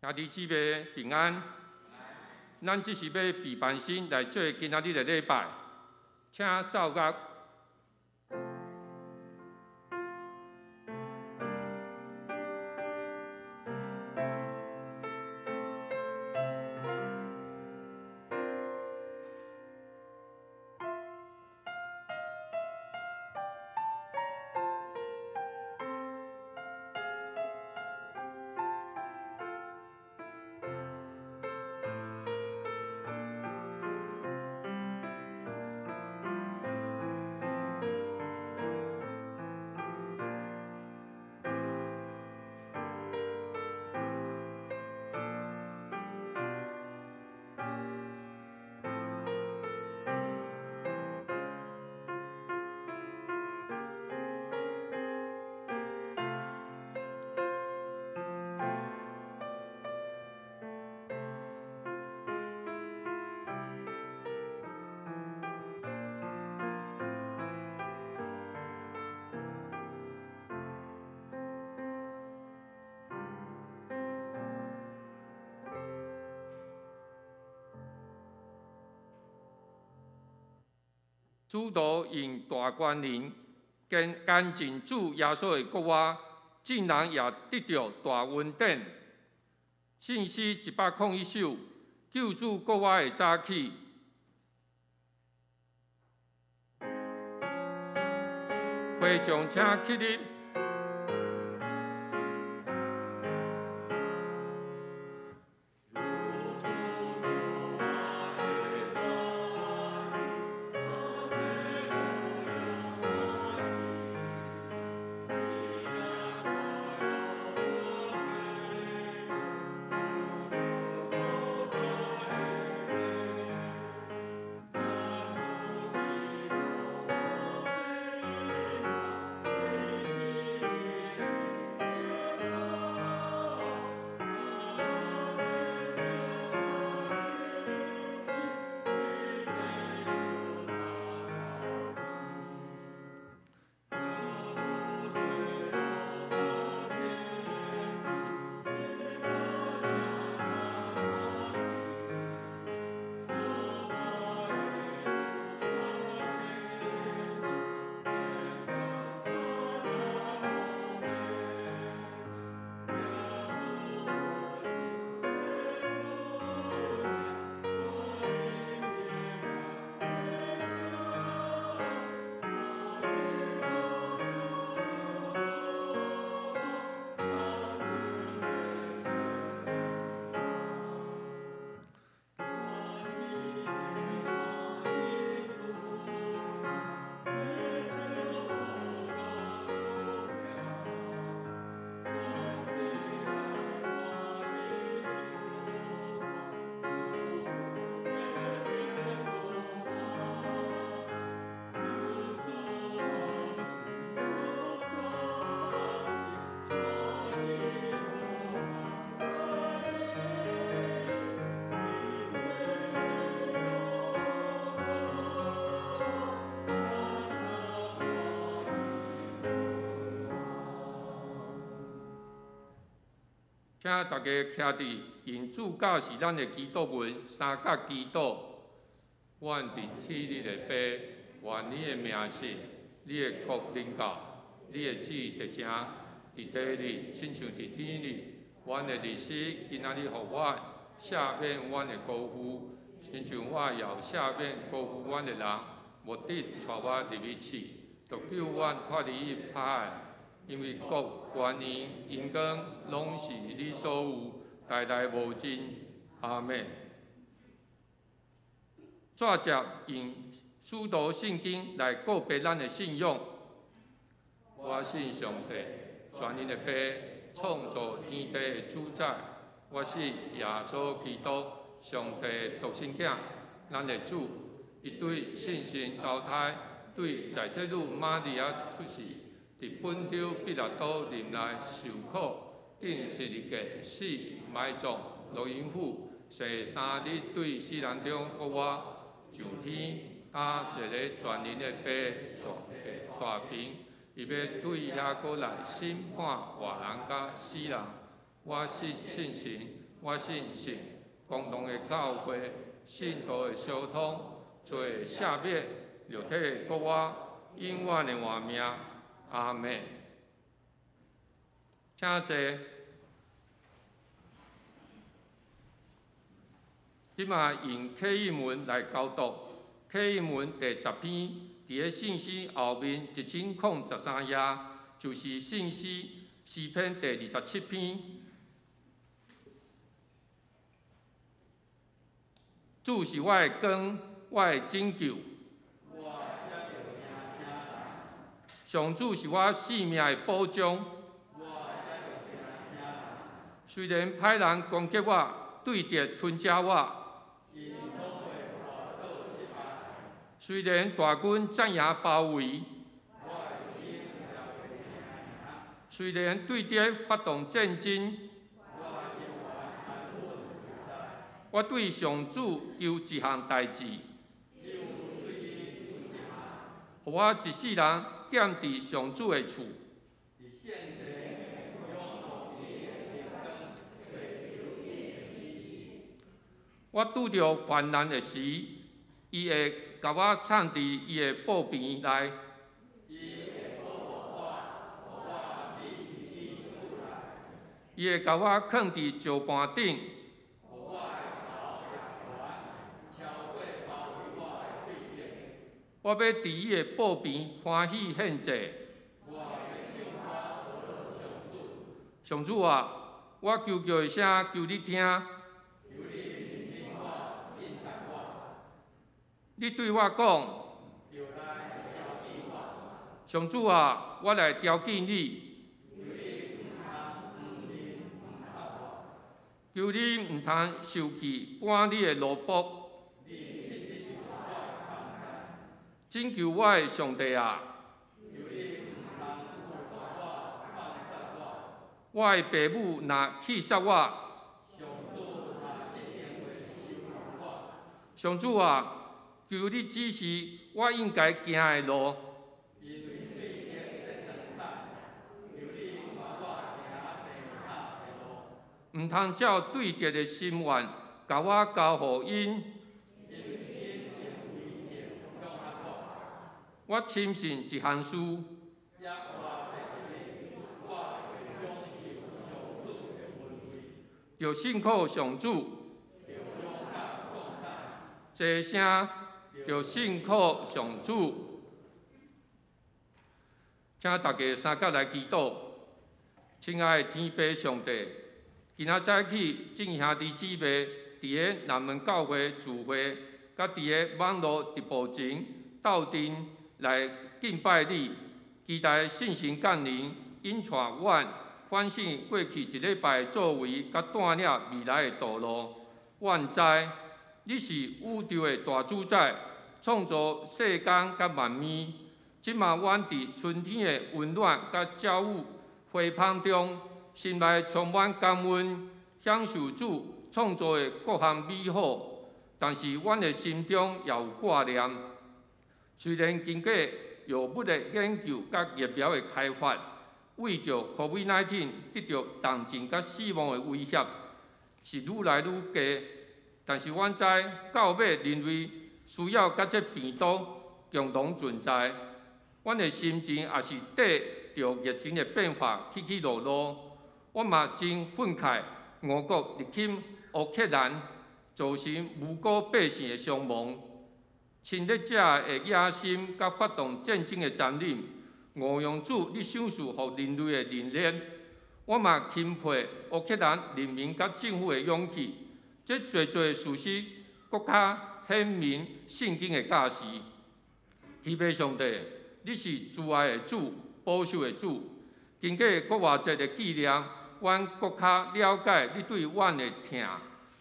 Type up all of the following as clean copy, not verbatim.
兄弟姊妹平安。咱只是要备办心来做今仔日的礼拜，请奏乐。主道因大关联，跟进主耶稣的国话，竟然也得到大恩典。信诗101首，救主国话的早起。会众请起立。请大家徛伫因主教是咱的祈祷文三角祈祷。阮伫天你的爸，愿你的名姓，你的国临到，你的旨意得成，伫地里亲像伫天里。阮的日时今仔日互我，赦免阮的辜负，亲像我也赦免辜负阮的人，无得带我入去试，就救阮脱离歹的。因为国、权力、荣光，拢是你所有，代代无尽。阿门。怎接用使徒圣经来告别咱的信仰？我信上帝，全能的爸，创造天地的主宰。我是耶稣基督，上帝独生囝，咱的主。伊对圣神投胎，对在世女玛利亚出世。伫本州彼拉多林内受苦，定十日计死埋葬，落阴府，第3日对死人中国话上天，打一个全能的大平，伊要对遐过来审判活人甲死人。我信神，我信神，共同的教会，信徒的相通，罪赦免，肉体的国我，永远的活命。阿门。请坐。即马用启应文来教读，启应文第10篇，伫个信息后面1013页，就是信息诗篇第27篇。主是我的光，我的拯救。上主是我性命的保障。虽然歹人攻击我，对敌吞食我。虽然大军占领包围，虽然对敌发动战争，我对上主求一项代志，互我一世人踮伫上主的厝。我拄着患难的时，伊会甲我藏伫伊的布边内。伊会甲我放伫石盘顶。我要伫伊的布边欢喜献祭。上主啊，我求叫的声求你听。你对我讲，上主啊，我来挑拣你，求你毋通受气赶你的奴仆，拯救我的上帝啊！我的父母若气杀我，上主啊！求你指示我应该行的路，毋通照对敌的心愿，甲我交互因。我深信一项事，就信靠上主，这声。就信靠上主，请大家三角来祈祷。亲爱的天父上帝，今仔早起，众兄弟姊妹伫个南门教会聚会，甲伫个网络直播前斗阵来敬拜你，期待信心降临，引带阮反省过去一礼拜的作为，甲带领未来的道路。阮知你是宇宙的大主宰。创造世间甲万物，即马阮伫春天的温暖甲鸟语花香中，心内充满感恩，享受主创造的各项美好。但是阮的心中也有挂念，虽然经过药物的研究甲疫苗的开发，为着 COVID-19 得到重症甲死亡的威胁是愈来愈低，但是阮知到尾人类。需要甲这病毒共同存在，阮的心情也是缀着疫情的变化起起落落。我嘛真愤慨，俄国入侵乌克兰，造成无辜百姓的伤亡，侵略者的野心甲发动战争的残忍，误用主你赏赐予人类的能力。我嘛钦佩乌克兰人民甲政府的勇气，这做的事实国家。显明圣经的教示，天父上帝，你是慈爱的主，保守的主。经过国外节的纪念，阮国较了解你对阮的疼。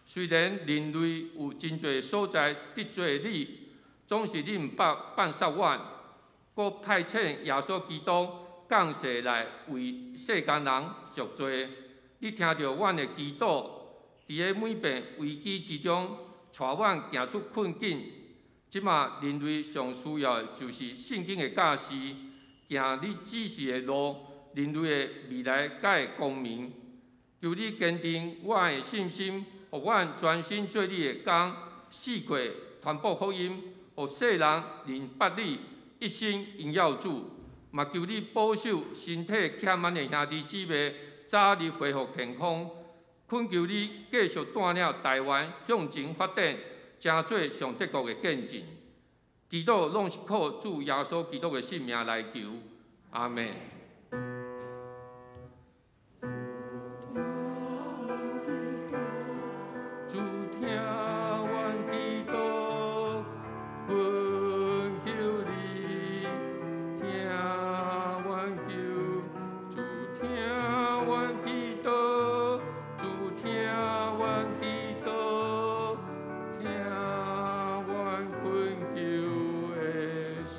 虽然人类有真侪所在得罪你，总是你毋放杀阮，阁派遣耶稣基督降世来为世间人赎罪。你听到阮的祈祷，伫个每遍危机之中。带阮行出困境，即马人类上需要的就是圣经的教示，行你指示的路，人类的未来才会光明。求求你坚定我的信心，互阮专心做你的工，四过传播福音，互世人认捌你，一生荣耀主。嘛求你保守身体欠满的兄弟姊妹，早日恢复健康。恳求你继续带领台湾向前发展，成做上帝国的见证。祈祷拢是靠主耶稣基督的性命来求，阿门。主听阮祈祷，恳求你听阮求，主听阮祈祷，主听阮祈祷，听阮恳求的声。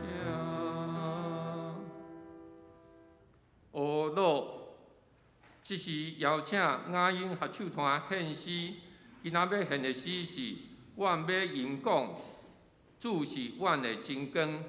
学老，这是邀请雅音合唱团献诗。今仔要献的诗是：阮要吟讲，主是阮的真光。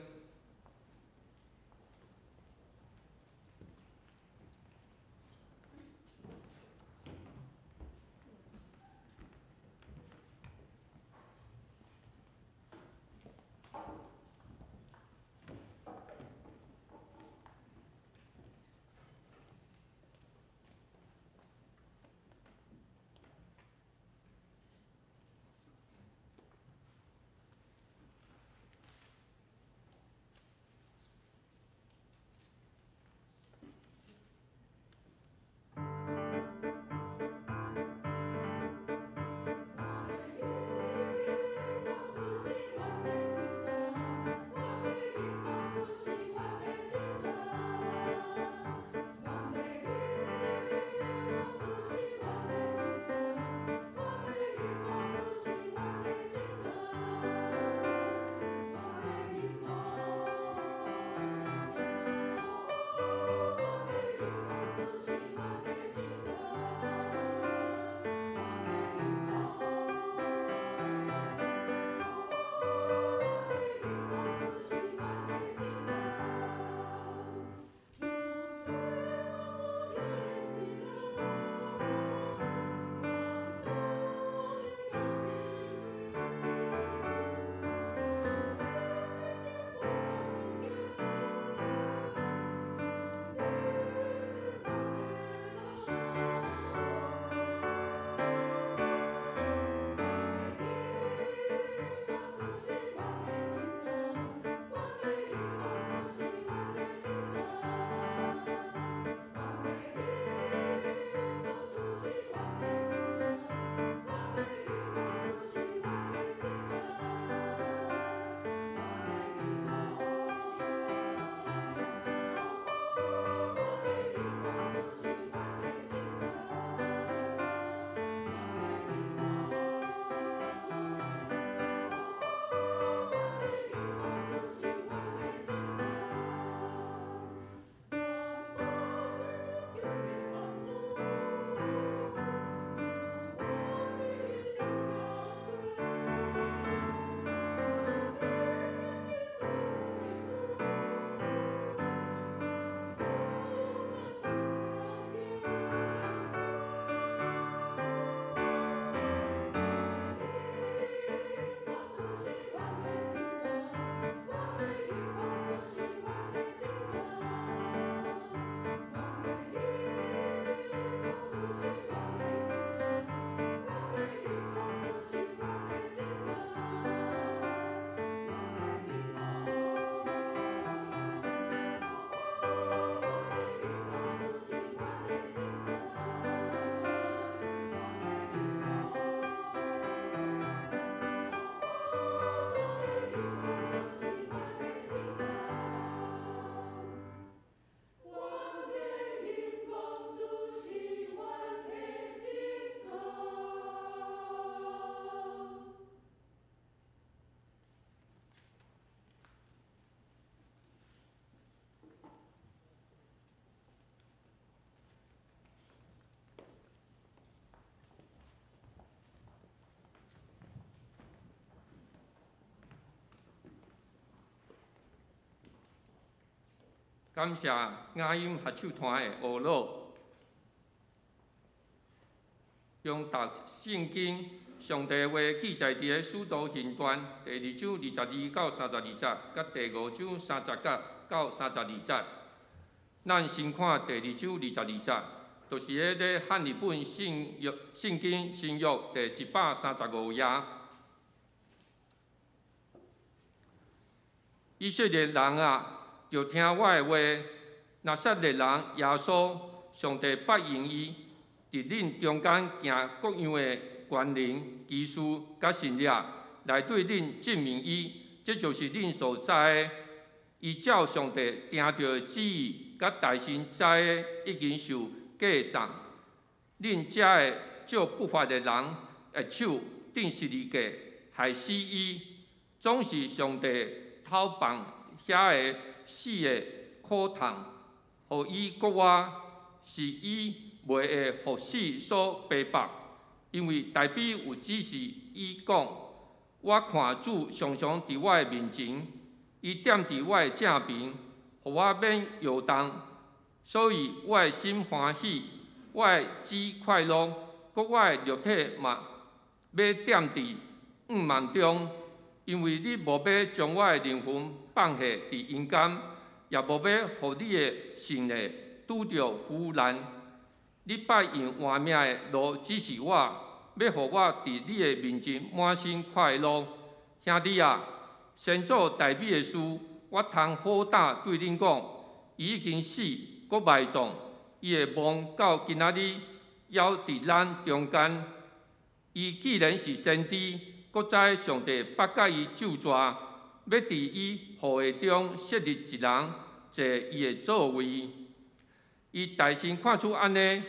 感谢雅音合唱团的学老。用读圣经，上帝话记载伫个使徒行传第2章22到32节，甲第5章30节到32节。咱先看第2章22节，就是迄个汉语本圣经新约第135页。以色列人啊，就听我的话。拿撒勒人耶稣，上帝答应伊，伫恁中间行各样的权能、奇事、甲神力，来对恁证明伊，这就是恁所知的。依照上帝定着的旨意，甲大神知的，已经受计算。恁遮的照不法的人的手定是利计，害死伊，总是上帝偷放遐个死的苦痛。互伊国外是伊袂会互死所逼迫，因为代表有指示伊讲：我看主常常伫我的面前，伊踮伫我的正边，互我免摇动。所以我的心欢喜，我的旨快乐，搁我的肉体嘛要踮伫暗梦中，因为你无要将我的灵魂放下伫阴间。也无要互你的性命拄着腐烂。你拜用换命的路指示我，要互我伫你的面前满心快乐。兄弟啊，先做代表的事，我通好胆对恁讲，伊已经死，阁埋葬，伊的梦到今仔日还伫咱中间。伊既然是先知，阁知上帝捌甲伊咒詛。要伫伊后裔中设立一人，坐伊的座位。伊大神看出安尼，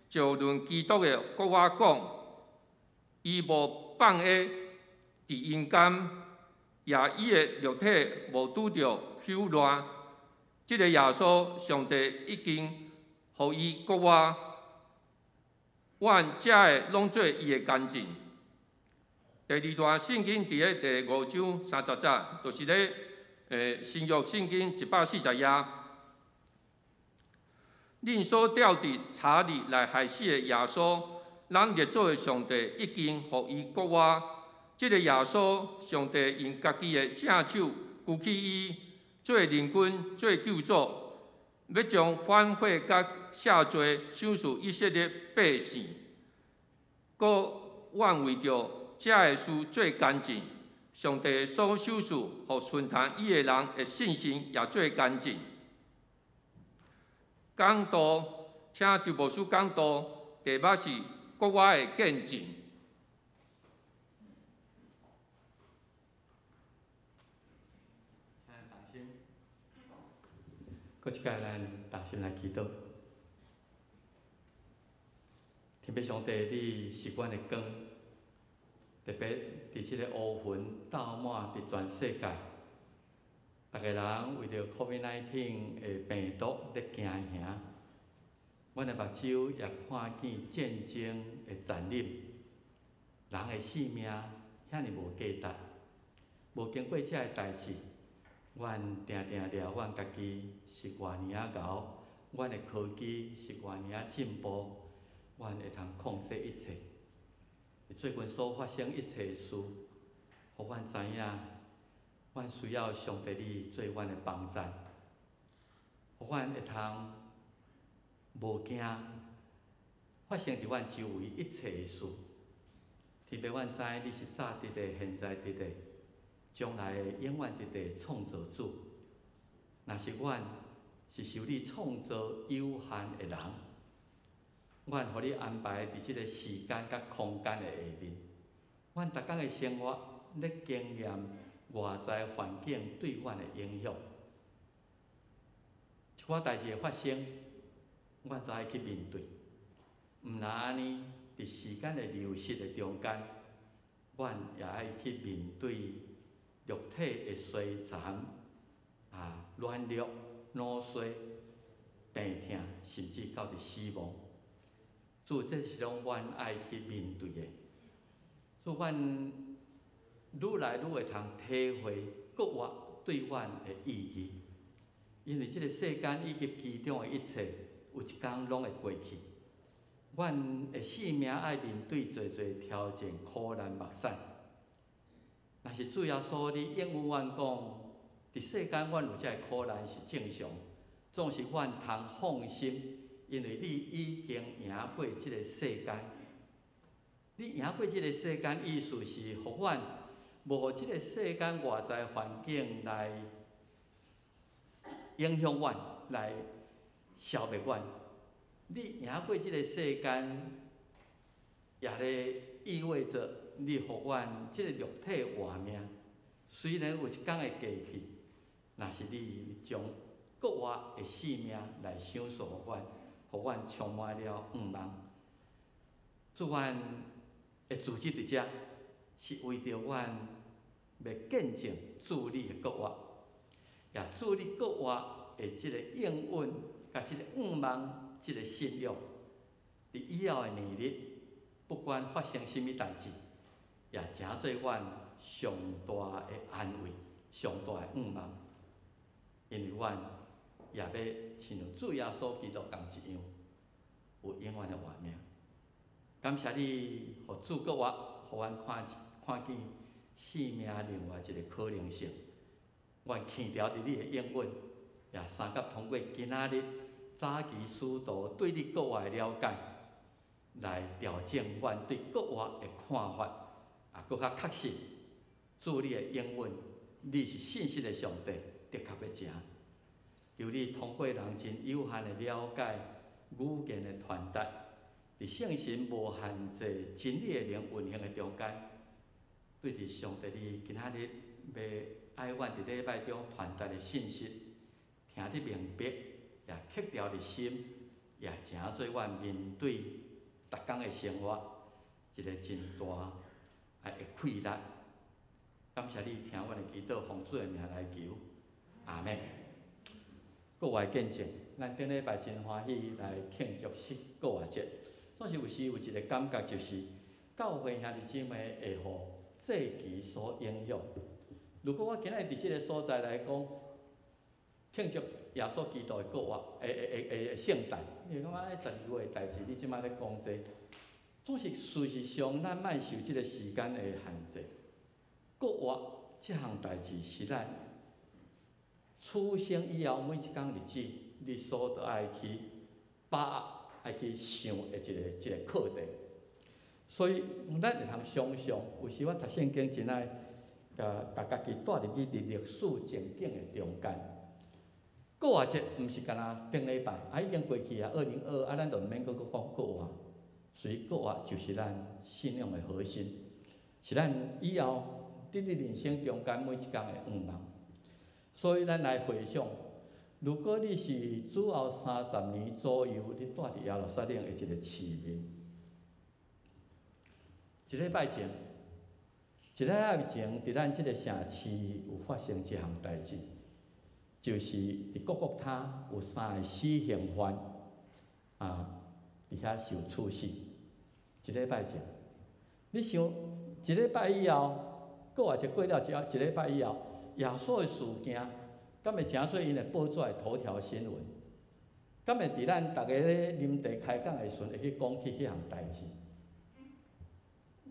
就论基督的，搁我讲，伊无放下伫阴间，也伊的肉体无拄着朽烂。即个耶稣，上帝已经互伊搁我，阮遮的拢做伊的干净。第二段圣经伫咧第5章30节，就是咧新约圣经140页。恁所吊伫查理来害死的耶稣，咱列祖的上帝已经互伊搁我。即个耶稣，上帝用家己的正手举起伊，做人君，做救主，要将反悔甲赦罪赏赐以色列百姓。搁愿为着遮个事做干净，上帝所赏赐，互顺从伊个人的信心也做干净。讲道，请对牧师讲道，题目是国我的见证。搁一届咱同心来祈祷。天父上帝，你是阮的光。特别伫即个乌云罩满伫全世界，逐个人为着 COVID-19 的病毒咧惊吓，阮的目睭也看见战争的残忍，人的性命遐尼无价值。无经过遮个代志，阮定定了阮家己是偌尔啊敖，阮的科技是偌尔啊进步，阮会通控制一切。最近所发生一切事，互阮知影，阮需要上帝你做阮的帮站，互阮会通无惊发生伫阮周围一切的事。特别阮知你是早伫地、现在伫地、将来的永远伫地创造主。若是阮是受你创造有限的人。阮互你安排伫即个时间甲空间的下面，阮逐工的生活咧经验外在环境对阮的影响。一寡代志的发生，阮都爱去面对。毋若安尼，伫时间的流逝的中间，阮也爱去面对肉体的衰残、软弱、脑衰、病痛，甚至到伫死亡。主，这是拢阮爱去面对的。主，阮愈来愈会通体会国外对阮的意义，因为这个世间以及其中的一切，有一天拢会过去。阮的性命爱面对侪侪挑战、苦难、目屎。若是主耶稣，你应允阮讲，伫世间阮有遮苦难是正常，总是阮通放心，因为你已经赢过即个世间。你赢过即个世间，意思是互阮无互即个世间外在环境来影响阮，来消灭阮。你赢过即个世间，也咧意味着你互阮即个肉体活命，虽然有一天会过去，若是你将国外的性命来享受互阮，互阮充满了愿望。主阮会组织伫遮，是为着阮要见证主你的国外，也主你国外的即个应允，甲即个愿望，即个信仰，伫以后的年日，不管发生甚物代志，也诚做阮上大的安慰，上大的愿望。因为阮也要亲像主耶稣基督共一样，有永远的活命。感谢你，互主国外，互阮看见生命另外一个可能性。阮牵调伫你的应允，也三甲通过今仔日早期使徒对你国外的了解，来调整阮对国外的看法，也搁较确实。主你的应允，你是信实的上帝，的确要成。由你通过人真有限的了解、语言的传达，伫圣神无限制真理的灵运行的中间，对伫上帝你今仔日要爱阮伫礼拜中传达的信息，听得明白，也刻掉伫心，也诚做阮面对逐工的生活一个真大的气力。感谢你听阮的祈祷，奉主的名来求，阿门。国外见证，咱顶礼拜真欢喜来庆祝国外节。总是有时有一个感觉，就是教会兄弟姊妹会互节期所影响。如果我今日伫即个所在来讲，庆祝耶稣基督的国外圣诞，你会感觉12月的代志，你即摆咧讲这，总是事实上咱莫受即个时间的限制。国外即项代志是咱出生以后每一天日子，你所得爱去爱去想的一个课题。所以咱会通想象，有时我读圣经真爱甲家己带入去伫历史情景的中间。国外节毋是干那顶礼拜，已经过去啊，2022咱就毋免搁讲国外。所以国外就是咱信仰的核心，是咱以后伫你人生中间每一天的愿望。所以咱来回想，如果你是主后30年左右，你住伫耶路撒冷的一个市民，一礼拜前，伫咱即个城市有发生一项代志，就是伫各国他有3个死刑犯伫遐受处死。一礼拜前，你想一礼拜以后，国外就过了一礼拜以后。耶稣的事件，敢会诚做因会报纸的头条新闻？敢会伫咱逐个咧啉茶开讲的时阵会去讲起迄项代志？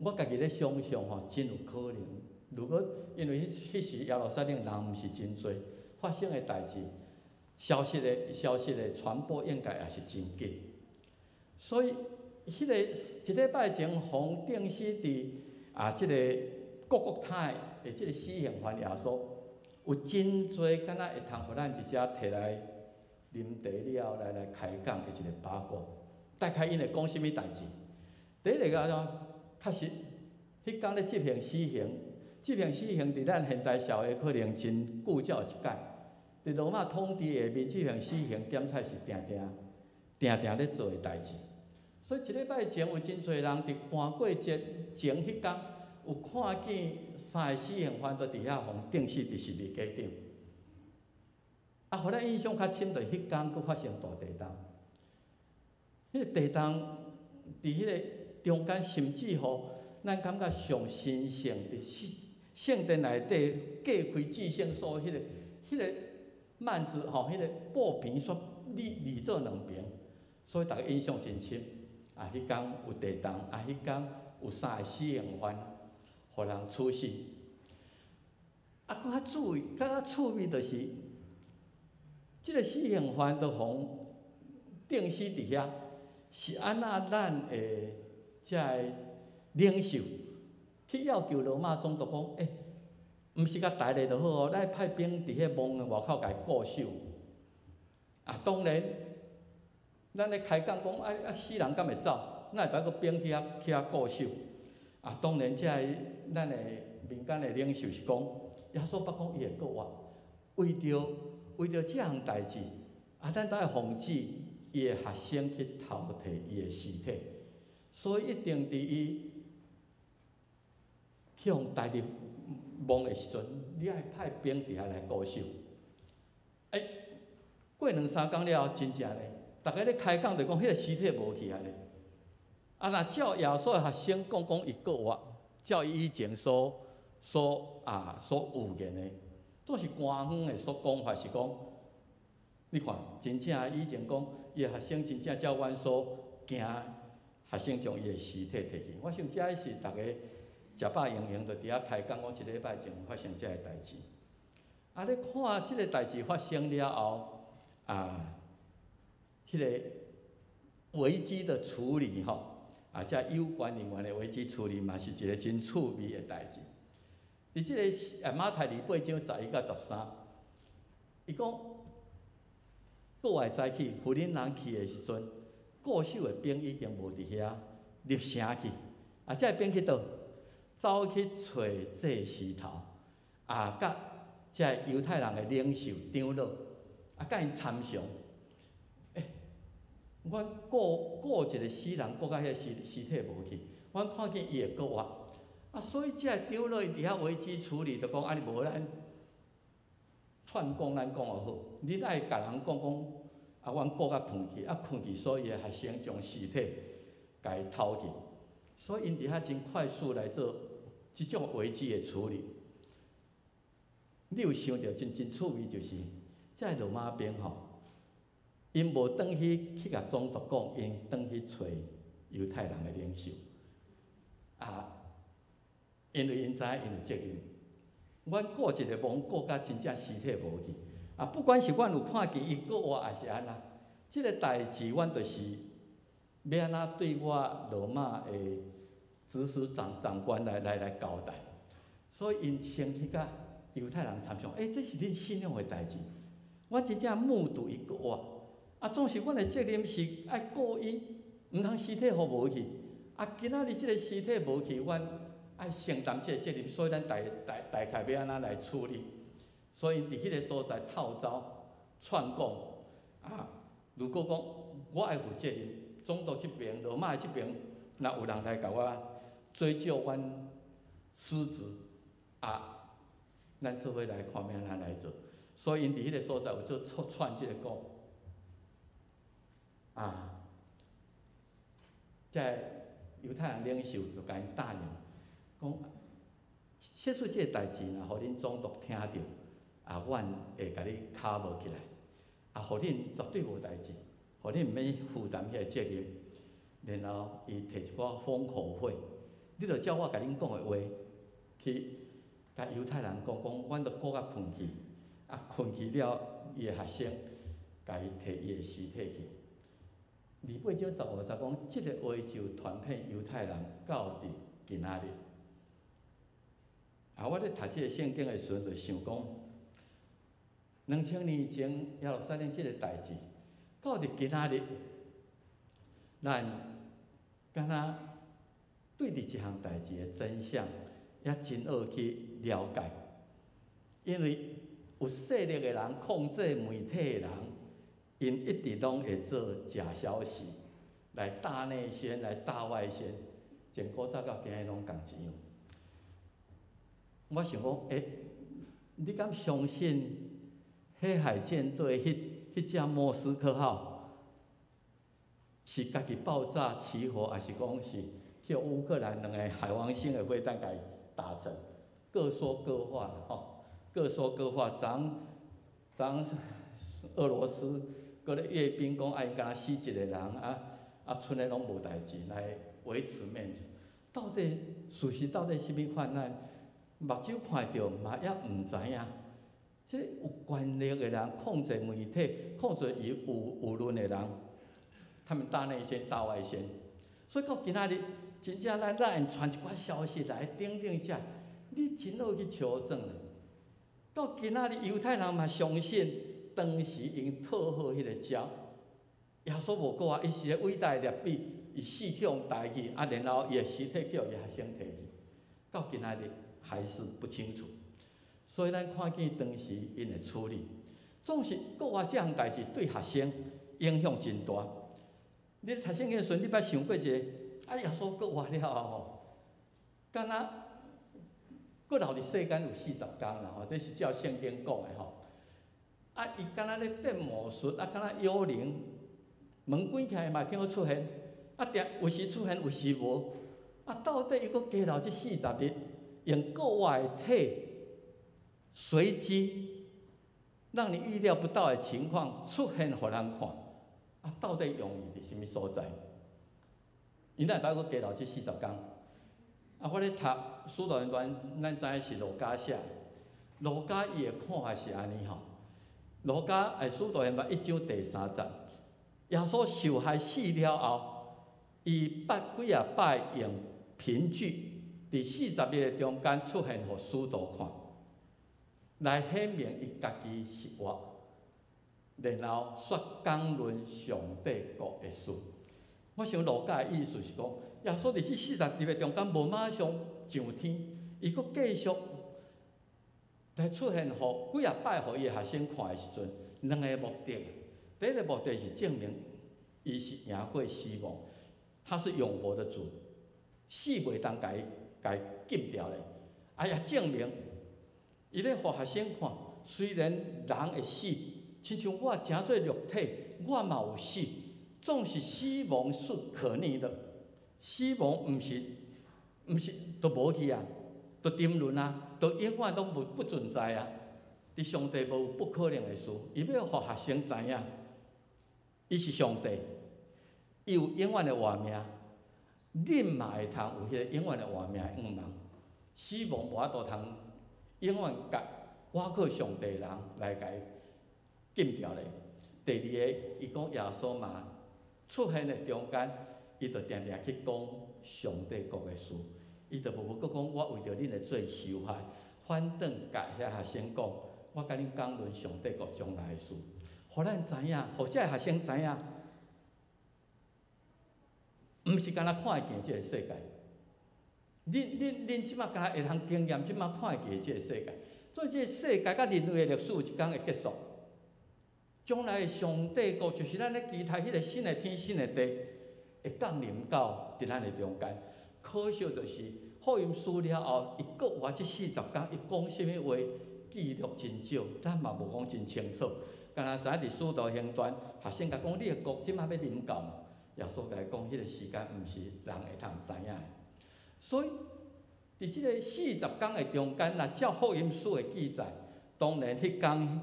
我家己咧想象吼，真有可能。如果因为迄时耶路撒冷人毋是真多，发生的代志，消息的传播应该也是真紧。所以，迄个一礼拜前，红电视伫即个各国泰的即个死刑犯耶稣。有真侪敢若会通互咱伫遮摕来啉茶了来开讲的一个八卦。大概因会讲甚物代志？第一个确实，迄天咧执行死刑，伫咱现代社会可能真久才有一届。伫罗马统治下面执行死刑检采是定咧做的代志。所以一礼拜前有真侪人伫搬过节前迄天。有看见3个死刑犯都伫遐互定死伫十字架顶，互咱印象较深着迄天佫发生大地震。迄个地震伫迄个中间，甚至乎咱感觉上神圣伫圣殿内底隔开至圣所迄个幔子迄个布片煞裂做2边，所以大家印象真深。迄天有地动，迄天有3个死刑犯，互人处死。搁较趣味就是，即个死刑犯都互钉死伫遐，是安怎咱的遮个领袖去要求罗马总督讲，毋是甲台咧就好哦，咱派兵伫迄墓外口甲伊固守。当然，咱咧开讲讲，死人敢会走？哪会再个兵去遐固守？当然，遮个咱的民间的领袖是讲，耶稣捌讲伊会国活，为着即项代志，咱都要防止伊的学生去偷摕伊的尸体，所以一定伫伊向台入墓的时阵，你爱派兵伫遐来固守。过2-3工了后，真正咧，大家咧开讲就讲，迄个尸体无去啊咧。若照耶稣的学生讲伊国活，照伊以前所有言的，都是官方的所讲法是讲，你看，真正以前讲伊的学生真正照阮所惊，学生将伊的尸体摕去。我想这是大家食饱盈盈，就伫遐开讲，讲一礼拜前发生这个代志。咧看即个代志发生了后，迄个危机的处理遮有关人员的危机处理嘛是一个真趣味的代志。伫即个马太28章11到13，伊讲国外早起，妇人人去的时阵，固守的兵已经无伫遐，入城去。遮个兵去倒？走去找祭司头，甲遮犹太人的领袖长老，甲因参详。阮顾一个死人，顾到迄个尸体无去，阮看见伊会国活。所以遮个长老伊伫遐危机处理，就讲你无咱串讲咱讲就好，你爱甲人讲，阮顾甲困去，困去，所以的学生将尸体甲伊偷去。所以因伫遐真快速来做即种危机的处理。你有想到真趣味，就是遮罗马兵因无转去甲总督讲，因转去找犹太人的领袖。因为因知影因有责任。阮顾一个墓，顾甲真正尸体无去。不管是阮有看见伊国活，还是安怎，即个代志阮就是要安怎对我罗马的执事长官来交代。所以因先去甲犹太人参详，这是恁信仰的代志，阮真正目睹伊国活。总是阮的责任是爱顾伊，毋通尸体互无去。今仔日即个尸体无去，阮爱承担即个责任，所以咱大概要安怎来处理。所以伫迄个所在套招串讲，如果讲我爱负责任，总督即边、罗马即边，若有人来甲我追究阮失职，咱做伙来看要安怎来做。所以因伫迄个所在有做串即个讲。即个犹太人领袖就甲因答应，讲说出即个代志，若互恁总督听着，阮会甲你卡无起来，互恁绝对无代志，互恁毋免负担迄个责任。然后伊摕一寡封口费，你着照我甲恁讲的话去甲犹太人讲，阮着顾甲困去，困去了，伊的学生甲伊摕伊的尸体去。28章15节讲，即个话就传遍犹太人到伫今仔日。我咧读即个圣经的时阵，就想讲，2000年前耶路撒冷即个代志，到伫今仔日，咱敢若对伫即项代志的真相，也真好去了解，因为有势力的人控制媒体的人。因一直拢会做假消息，来大内宣，来大外宣，从古早到今日拢共一样。我想讲，你敢相信黑海舰队迄只莫斯科号是家己爆炸起火，还是讲是叫乌克兰2个海王星的飞弹甲伊打沉？各说各话各说各话。俄罗斯。搁咧阅兵讲，因敢死一个人剩的拢无代志来维持面子。到底事实到底什么款？咱目睭看到嘛，也毋知影。即有权力的人控制媒体、控制舆论的人，他们大内宣、大外宣。所以到今仔日，真正咱传一寡消息来顶一下，你真好去求证了。到今仔日，犹太人嘛相信，当时因套好迄个招，耶稣无过啊，伊是个伟大的列比，伊死去用带去，然后伊的尸体去互伊学生摕去。到今仔日还是不清楚。所以咱看见当时因的处理，总是国外这项代志对学生影响真大。你读圣经时，你捌想过一个，耶稣国外了吼，敢若国留伫世间有40天啦吼，这是照圣经讲的吼。伊敢若咧变魔术，敢若幽灵，门关起来嘛听到出现，有时出现，有时无。到底伊阁加留这40日，用国外的体。随机，让你预料不到的情况出现，互人看。到底用意伫什么所在？因咱才阁加留这40天。我咧读《使徒行传》，咱知影是路加写。路加伊的看法是安尼吼。路加《使徒行传》1章第3节，耶稣受害死了后，伊捌几啊摆用凭据，伫40日的中间出现，互使徒看。来显明伊家己是活，然后说讲论上帝国的事。我想路加的意思是讲，耶稣伫这40日的中间无马上上天，伊阁继续来出现，互几啊摆互伊的学生看的时阵，两个目的。第一个目的是证明伊是赢过死亡，他是永活的主，死袂当甲伊禁掉咧。也证明。伊咧互学生看，虽然人会死，亲像我真做肉体，我嘛有死，总是死亡是可逆的。死亡毋是都无去啊，都沉沦啊，都永远都不存在啊。伫上帝无不可能的事，伊要互学生知影，伊是上帝，伊有永远的活命，恁嘛会通有迄个永远的活命的愿望。死亡无法度通。永远甲我靠上帝人来甲伊禁掉咧。第二个，伊讲耶稣嘛出现的中间，伊就定定去讲上帝国的事，伊就无搁讲我为着恁的罪受害，反倒甲遐学生讲，我甲恁讲论上帝国将来的事，互咱知影，互遮学生知影，毋是干那看会见即个世界。恁即马敢若会通经验即马看会见即个世界，所以即个世界甲人类的历史有一天会结束。将来的上帝国就是咱咧期待迄个新的天、新的地，会降临到伫咱的中间。可惜就是福音书了后，伊国外这40天，伊讲啥物话，记录真少，咱嘛无讲真清楚。敢若知影伫使徒行传，学生甲讲你的国即马要临到，耶稣甲伊讲，迄个时间毋是人会通知影的。所以，伫即个40天的中间，若照福音书的记载，当然迄天，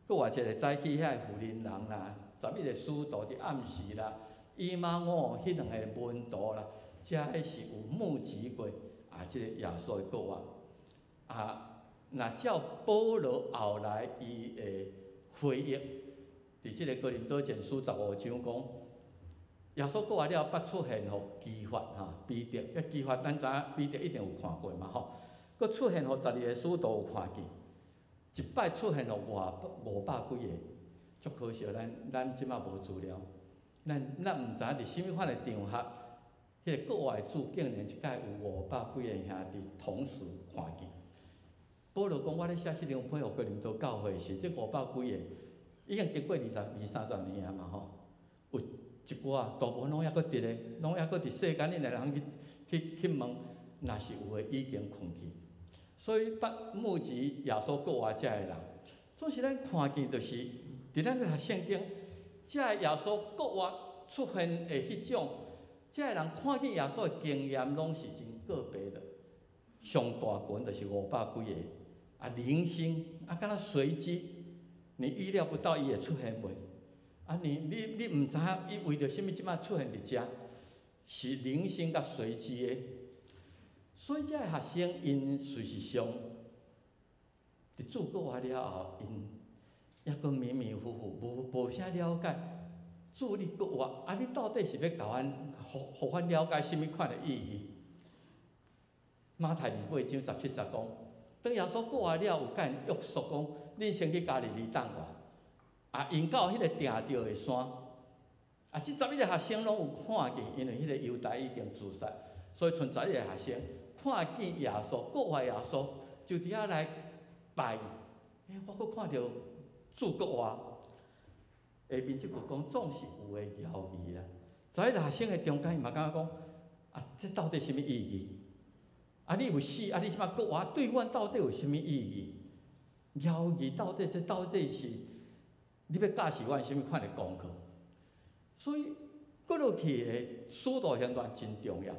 搁外一个早起遐妇人人啦，11个使徒伫暗时啦，以马忤迄两个门徒啦，遮迄是有目击过即个耶稣的国若照保罗后来伊的回忆，伫即个哥林多前书15章讲。耶稣过来了，捌出现互基法彼得，基法咱知影彼得一定有看过嘛吼。佫出现互12个使徒有看见，一摆出现互500几个，足可惜咱即马无资料，咱毋知影伫什物款的场合，迄个国外主竟然一摆有500几个兄弟同时看见。保罗讲，我咧写这张批互哥林多教会时，这500几个已经经过20-30年啊嘛吼，有。一寡大部分拢抑佫伫咧，拢抑佫伫世间，恁个人去问，若是有诶已经困去。所以目击耶稣国外遮个人，总是咱看见就是伫咱咧读圣经，遮个耶稣国外出现诶迄种，遮个人看见耶稣诶经验拢是真个别的，上大群就是500几个，零星敢若随机，你预料不到伊会出现袂。啊，你毋知影伊为着什物即摆出现伫遮，是零星甲随机的。所以遮个学生因事实上，伫住国外了后，因抑阁迷迷糊糊，无啥了解。住你国外，啊，你到底是要甲阮，互阮了解什物款的意义？马太28章17节讲，当耶稣过来了，有甲因约束讲，恁先去家己离当我。啊，因到迄个定着的山，啊，即11个学生拢有看见，因为迄个犹大已经自杀，所以剩11个学生看见耶稣，国外耶稣就伫遐来拜伊。我阁看到住国外，下面即句讲总是有诶谣言啦。11个学生诶中间，伊嘛感觉讲，啊，这到底什物意义？啊，你有死，啊，你即摆国外对阮到底有什物意义？谣言到底是？你要教示阮什物款的功课？所以，过落去的《使徒行传》真重要。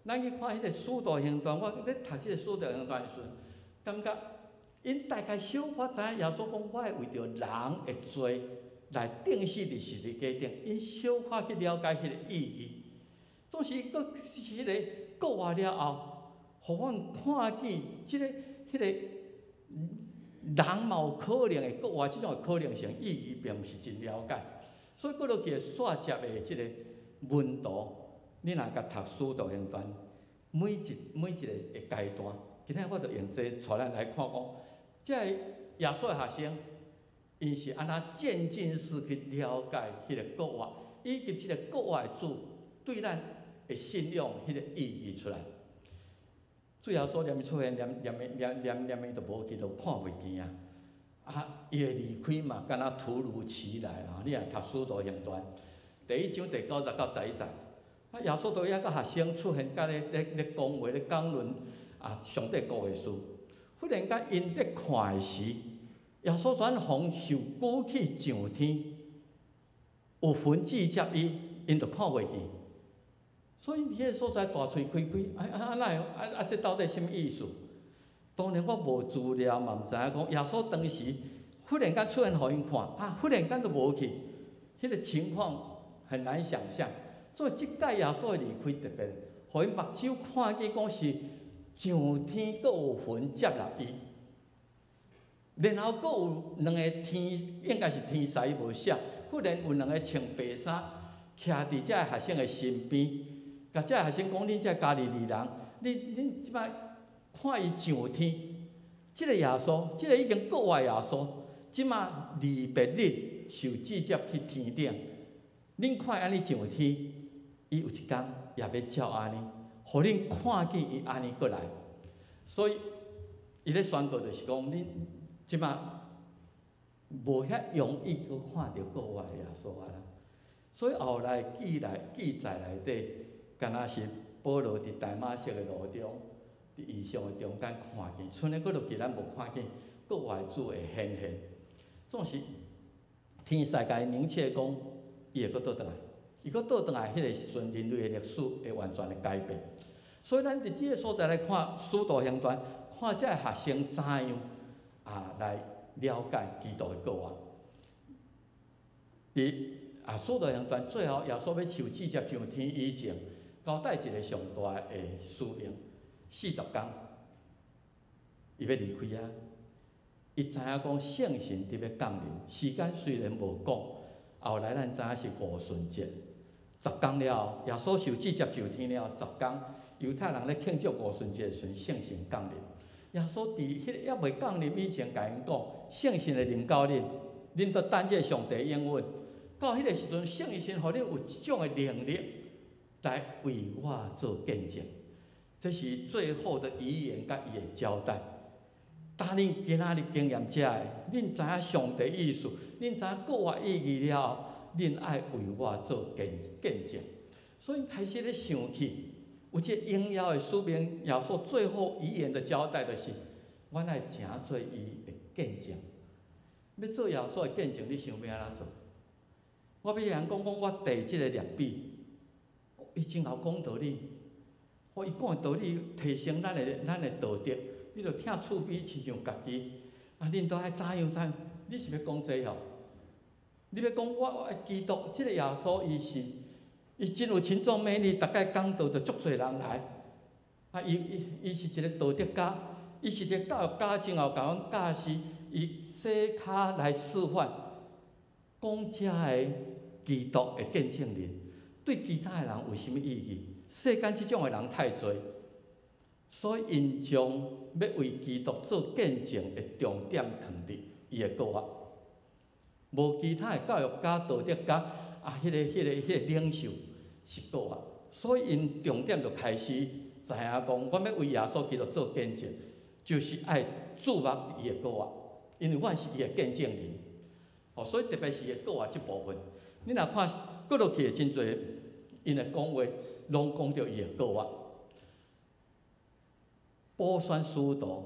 咱去看迄个《使徒行传》，我咧读即个《使徒行传》时阵，感觉因大概小可知影耶稣讲，我会为着人的罪来钉死伫十字架顶，因小可去了解迄个意义。总是佫是迄个国外了后，互阮看见迄个。人嘛有可能会国外即种可能性意义并毋是真了解，所以过落去煞接的即个文图，你若甲读《使徒行传》，每一个的阶段，今仔我就用这带咱来看讲，即个耶稣的学生，因是安怎渐进式去了解迄个国外，以及即个国外主对咱的信仰迄个意义出来。最后所念出现念伊就无去，就看袂见啊！啊，伊会离开嘛，敢若突如其来啊！你若读《使徒行传》第1章第90到11节，啊，耶稣都遐个学生出现，甲咧讲话咧讲论啊上帝国的事。忽然间因伫看的时，耶稣转风受举起上天，有魂指接伊，因就看袂见。所以伫迄个所在大喙开开，哪会这到底什物意思？当然我无资料嘛，毋知影讲耶稣当时忽然间出现，互因看，啊，忽然间就无去，迄个情况很难想象。所以即届耶稣的离开特别，互因目睭看见讲是上天，阁有魂接纳伊，然后阁有两个天，应该是天使无写，忽然有两个穿白衫，徛伫遮学生的身边。甲遮学生讲：恁遮家己二人，恁即摆看伊上天，即个耶稣，即个已经国外耶稣，即摆离别日受直接去天顶，恁看安尼上天，伊有一天也要照安尼，互恁看见伊安尼过来。所以伊咧宣告就是讲，恁即摆无遐容易去看到国外耶稣啊！所以后来记载内底。敢若是保罗伫大马色的路中，伫异象的中间看见，剩的搁落去咱无看见国外主的显现。总是天使甲伊明确讲，伊会搁倒转来，伊搁倒转来，迄个时阵人类的历史会完全的改变。所以咱伫即个所在来看《使徒行传》，看遮学生怎样来了解基督的国外。伫《使徒行传》最后耶稣要受直接上天以前。交代一个上大的使命，40天，伊要离开啊！伊知影讲圣神伫要降临，时间虽然无讲，后来咱知影是五旬节，10天了后，耶稣受直接上天了后10天，犹太人咧庆祝五旬节时，圣神降临。耶稣伫迄个还未降临以前，甲因讲，圣神会临到恁，恁着等这上帝应允。到迄个时阵，圣神互恁有一种的能力。来为我做见证，这是最后的遗言，甲伊的交代。当恁今仔日经验遮个，恁知影上帝意思，恁知影国外意义了后，恁爱为我做见证。所以开始咧想起，有这应邀的使命，耶稣最后遗言的交代就是，我爱诚做伊的见证。要做耶稣的见证，你想要安怎做？我要人讲我第即个劣笔。伊真好讲道理，伊讲的道理提升咱的道德，你着听厝边亲像家己。啊，恁都爱怎样？你是要讲这吼？你要讲我基督，即个耶稣伊真有亲像每年大概讲道就足侪人来，伊是一个道德家，伊是一个教育家，前后甲阮教示，伊洗骹来示范，讲遮个基督的见证人，对其他的人有啥物意义？世间即种的人太侪，所以因将要为基督做见证的重点放伫伊的教法。无其他的教育家、道德家迄个领袖是教法，所以因重点就开始知影讲，我要为耶稣基督做见证，就是爱注目伊的教法，因为阮是伊的见证人。所以特别是伊的教法即部分，你若看过落去的真侪，因的讲话拢讲到伊的教法。补选使徒，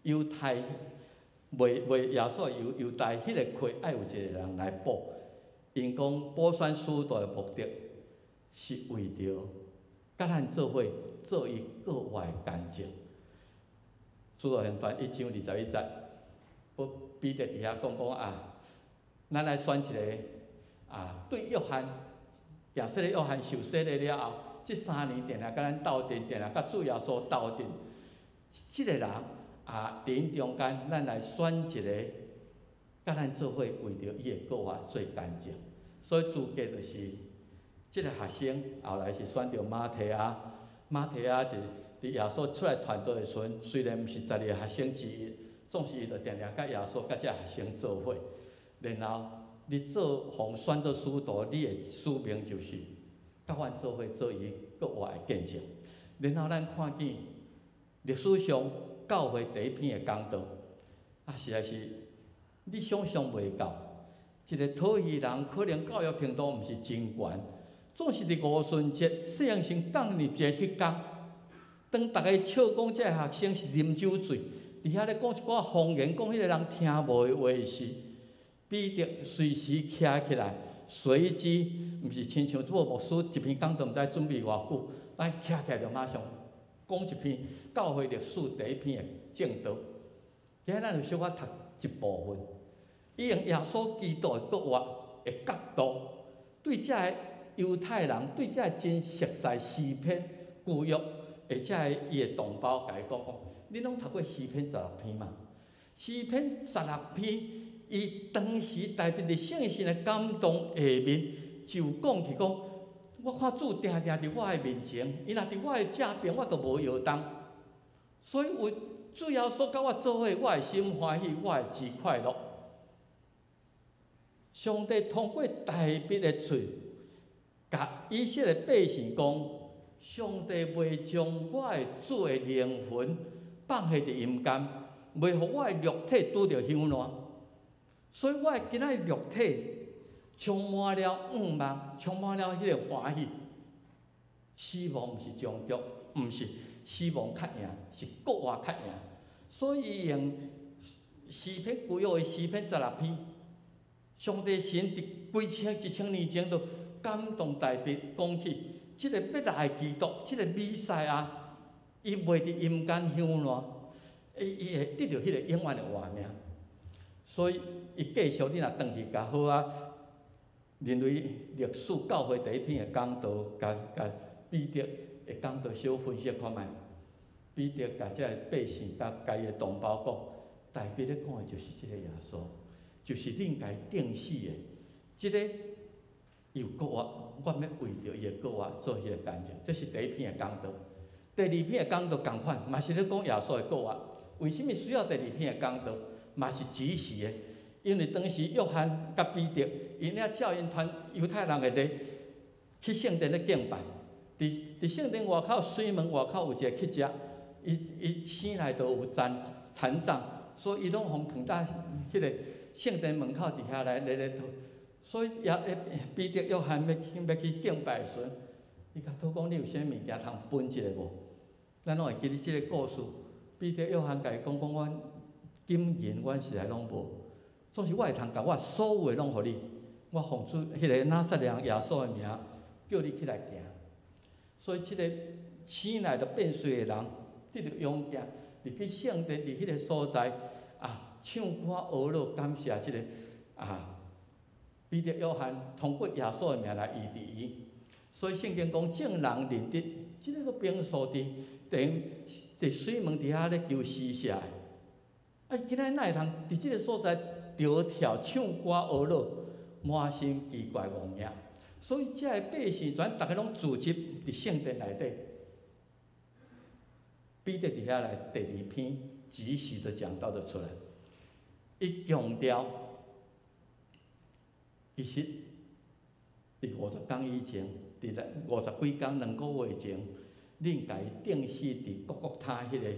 犹太为耶稣犹太迄个课，爱有一个人来补。因讲补选使徒的目的，是为着甲咱做伙做伊国外的干净。使徒行传1章21节，彼得伫遐讲咱来选一个对约翰，亚瑟的约翰受洗礼了后，即3年定定甲咱斗阵，定定甲主耶稣斗阵。即个人伫因中间，咱来选一个，甲咱做伙为着伊的国法做干净。所以主价就是即个学生，后来是选着马提亚。马提亚伫耶稣出来传道的时阵，虽然毋是12个学生之一，总是伊就定定甲耶稣甲这学生做伙。然后你互选做使徒，你的使命就是甲阮做伙做伊国外的见证。然后咱看见历史上教会第一篇的讲道，实在是你想象袂到。一个讨戏人可能教育程度毋是真悬，总是伫五旬节细汉时降日节迄天，当大家笑讲这学生是啉酒醉，伫遐咧讲一寡方言，讲迄个人听无的话时，彼得随时徛起来，随之毋是亲像做牧师一篇讲道，毋知准备偌久，咱徛起来就马上讲一篇教会历史第一篇的正道。今日咱就小可读一部分。伊用耶稣基督的国话的角度，对遮个犹太人，对遮个真熟悉诗篇、旧约的遮个伊的同胞，甲伊讲，你拢读过诗篇16篇嘛？诗篇16篇，伊当时代表着圣神的感动下面，就讲起讲，我看主定定伫我的面前，伊若伫我的正边，我就无摇动。所以有主耶稣甲我做伙，我的心欢喜，我的志快乐。上帝通过大笔的嘴，甲以色列百姓讲：上帝袂将我的主的灵魂放下伫阴间，袂互我的肉体拄着香烂。所以我的今仔肉体充满了愿望，充满了迄个欢喜。死亡毋是终局，毋是死亡较赢，是国外较赢。所以用诗篇旧约的诗篇16篇。上帝神伫1000年前就感动大笔讲起，即个要来基督，即个弥赛亚，伊袂伫阴间香烂，伊会得到迄个永远的活命。所以伊继续，你若转去甲好人类历史教会第一篇的讲道，甲彼得的讲道小分析看卖。彼得甲遮个百姓甲伊的同胞讲，大笔咧讲的就是即个耶稣。就是恁家定死的，即个有国话，我要为着伊的国话做迄个干净，这是第一篇的讲道。第二篇的讲道同款，嘛是咧讲耶稣的国话。为什么需要第二篇的讲道？嘛是及时的，因为当时约翰甲彼得，因咧教因团犹太人的咧去圣殿咧敬拜，伫圣殿外口水门外口有一个乞食，伊生来就有残障，所以伊拢互放在迄个圣殿门口伫遐来咧讨，所以彼得约翰要去敬拜的时阵，伊甲讨讲你有啥物件通分一下无？咱拢会记得即个故事。彼得约翰甲伊讲，阮金银阮实在拢无，总是我会通甲我所有的拢互你，我奉主迄个拿撒勒人耶稣的名，叫你起来行。所以即个生来就变衰的人，得到勇敢，入去圣殿伫迄个所在。唱歌、学乐，感谢即个彼彼得、约翰通过耶稣的名来医治伊。所以圣经讲，正人认得即个兵数伫水门底下咧求施舍的。啊，今仔哪会通伫即个所在着跳、唱歌、学乐，满心奇怪妄名？所以遮个百姓全逐个拢聚集伫圣殿内底。彼得伫遐来第2篇及时的讲到的出来，伊强调，其实伫50天以前，伫50几天2个月前，恁家定死伫各各他迄个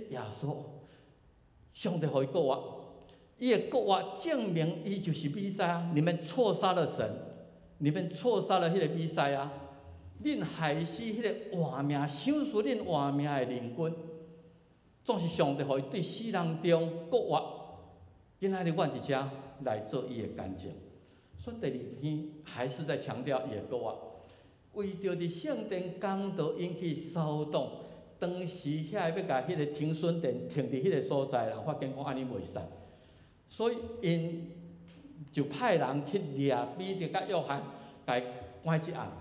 耶稣，上帝互伊告我，伊的告我证明伊就是弥赛亚，你们错杀了神，你们错杀了迄个弥赛亚。恁害死迄个活命，想死恁活命的人君，总是上帝互伊对死人中国活。今仔日阮伫遮来做伊的见证，所以第2篇还是在强调伊的国活，为着伫圣殿讲道引起骚动。当时遐要甲迄个停损电停伫迄个所在，人发现讲安尼袂使，所以因就派人去掠彼得甲约翰，甲伊关一暗。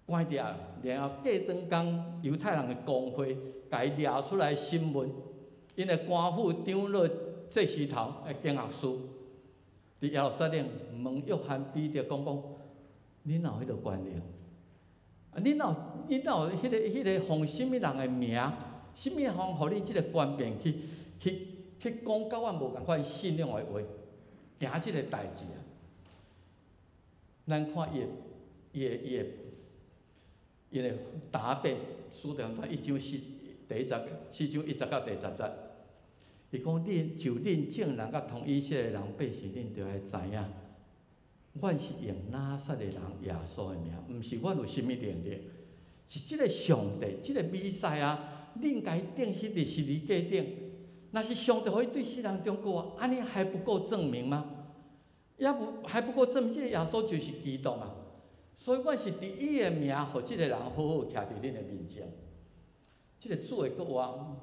关伫啊，然后过长工，犹太人的公会，甲伊掠出来审问，因的官府长老这时头的经学师，伫耶路撒冷问约翰彼得讲，你哪有迄个权利？啊，你哪有迄个奉什么人的名？什么人互你即个权柄去讲甲阮无共款信仰的话，行即个代志啊？咱看伊的答辩，书中他1章4章1到10节，伊讲恁正人甲同以色列人百姓，恁着爱知影，阮是用拿撒勒人耶稣的名，毋是阮有甚物能力，是即个上帝，即个弥赛亚，恁家钉死伫十字架顶，若是上帝可以对世人中国，安尼还不够证明吗？还不够证明，即个耶稣就是基督嘛。所以，阮是伫伊的名，互即个人好好徛伫恁的面前。即个主的国话，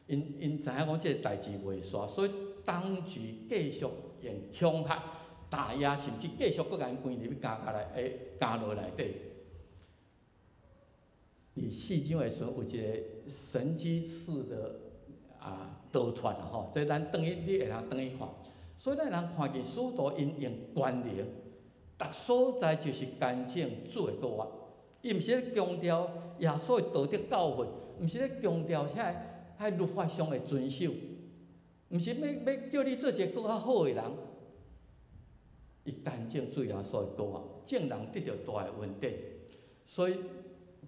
因知影讲即个代志袂煞，所以当局继续用恐吓、打压，甚至继续搁甲因关入去监牢内底。伫4章的时候，有一个神机式的逃脱啦吼，这咱你会通转去看。所以咱人看见许多因用权力。逐所在就是干净主的国话，伊毋是咧强调耶稣的道德教训，毋是咧强调遐律法上的遵守，毋是要叫你做一个更较好的人。伊干净主耶稣的国话，正人得到大的稳定，所以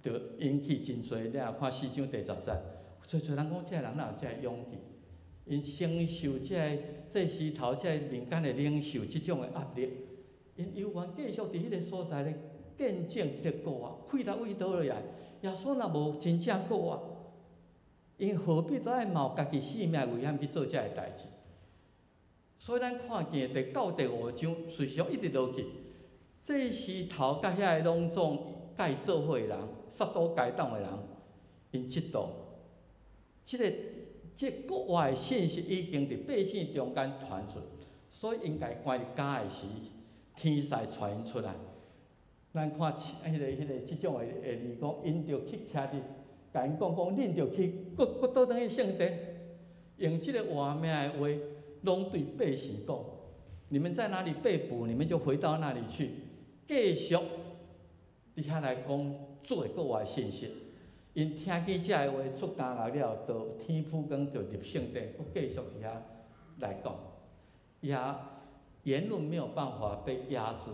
就引起真侪。你若看4章第10节，侪人讲，这个人哪有这个勇气？因承受这时头这民间的领袖即种的压力。因犹原继续伫迄个所在咧见证迄个国啊，气力为倒落来。耶稣若无真正国啊，因何必再冒家己性命危险去做遮个代志？所以咱看见第9、第5章，随时一直落去。这时头甲遐个拢总甲伊做伙的人，杀倒该党的人，因即度，即国外的信息已经伫百姓中间传出，所以因家关伫家的时。天使传因出来，咱看即种的字讲，因着去徛伫，甲因讲，恁着去，搁倒转去圣殿，用即个活命的话，拢对百姓讲：你们在哪里被捕，你们就回到那里去，继续伫遐来讲主的国话信息。因听见遮个话出监牢了，就天父光就入圣殿，搁继续伫遐来讲，言论没有办法被压制，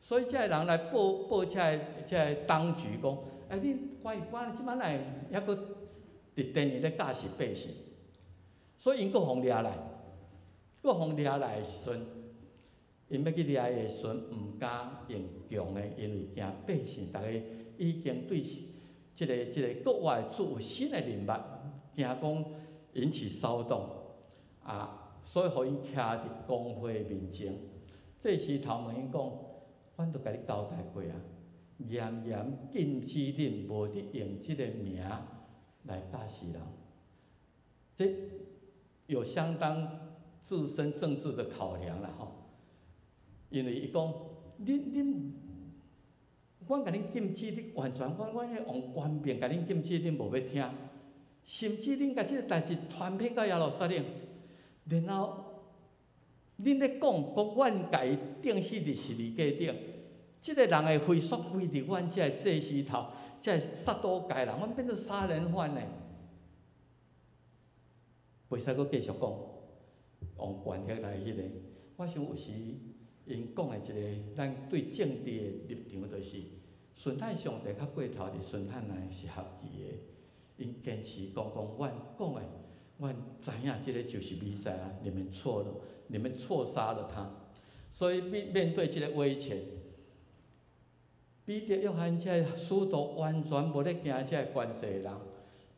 所以这个人来报这个当局讲：你关即摆来还阁伫殿里咧教示百姓，所以因阁互掠来，的时阵，因要去掠的时阵，毋敢用强的，因为惊百姓逐个已经对即个国外主有新的认捌，惊讲引起骚动所以，互因徛伫公会面前，这时头问因讲：阮都甲你交代过啊，严禁止恁无得用即个名来教示人。这有相当自身政治的考量啦吼。因为伊讲，恁，阮甲恁禁止，你完全，阮迄用官兵甲恁禁止，恁无要听，甚至恁甲即个代志传遍到耶路撒冷，然后恁咧讲，阮甲伊钉死伫十字架顶，即个人的会说归伫阮遮个祭司头，遮个撒都该人，阮变做杀人犯呢。袂使阁继续讲，用权力来迄个。我想有时因讲的一个，咱对政治的立场，就是顺坦上帝较过头，伫顺坦内是合宜的。因坚持讲，阮讲的，阮知影即个就是弥赛亚，你们错了，你们错杀了他。所以面对即个威胁，彼得、约翰这使徒完全无咧惊这关系的人。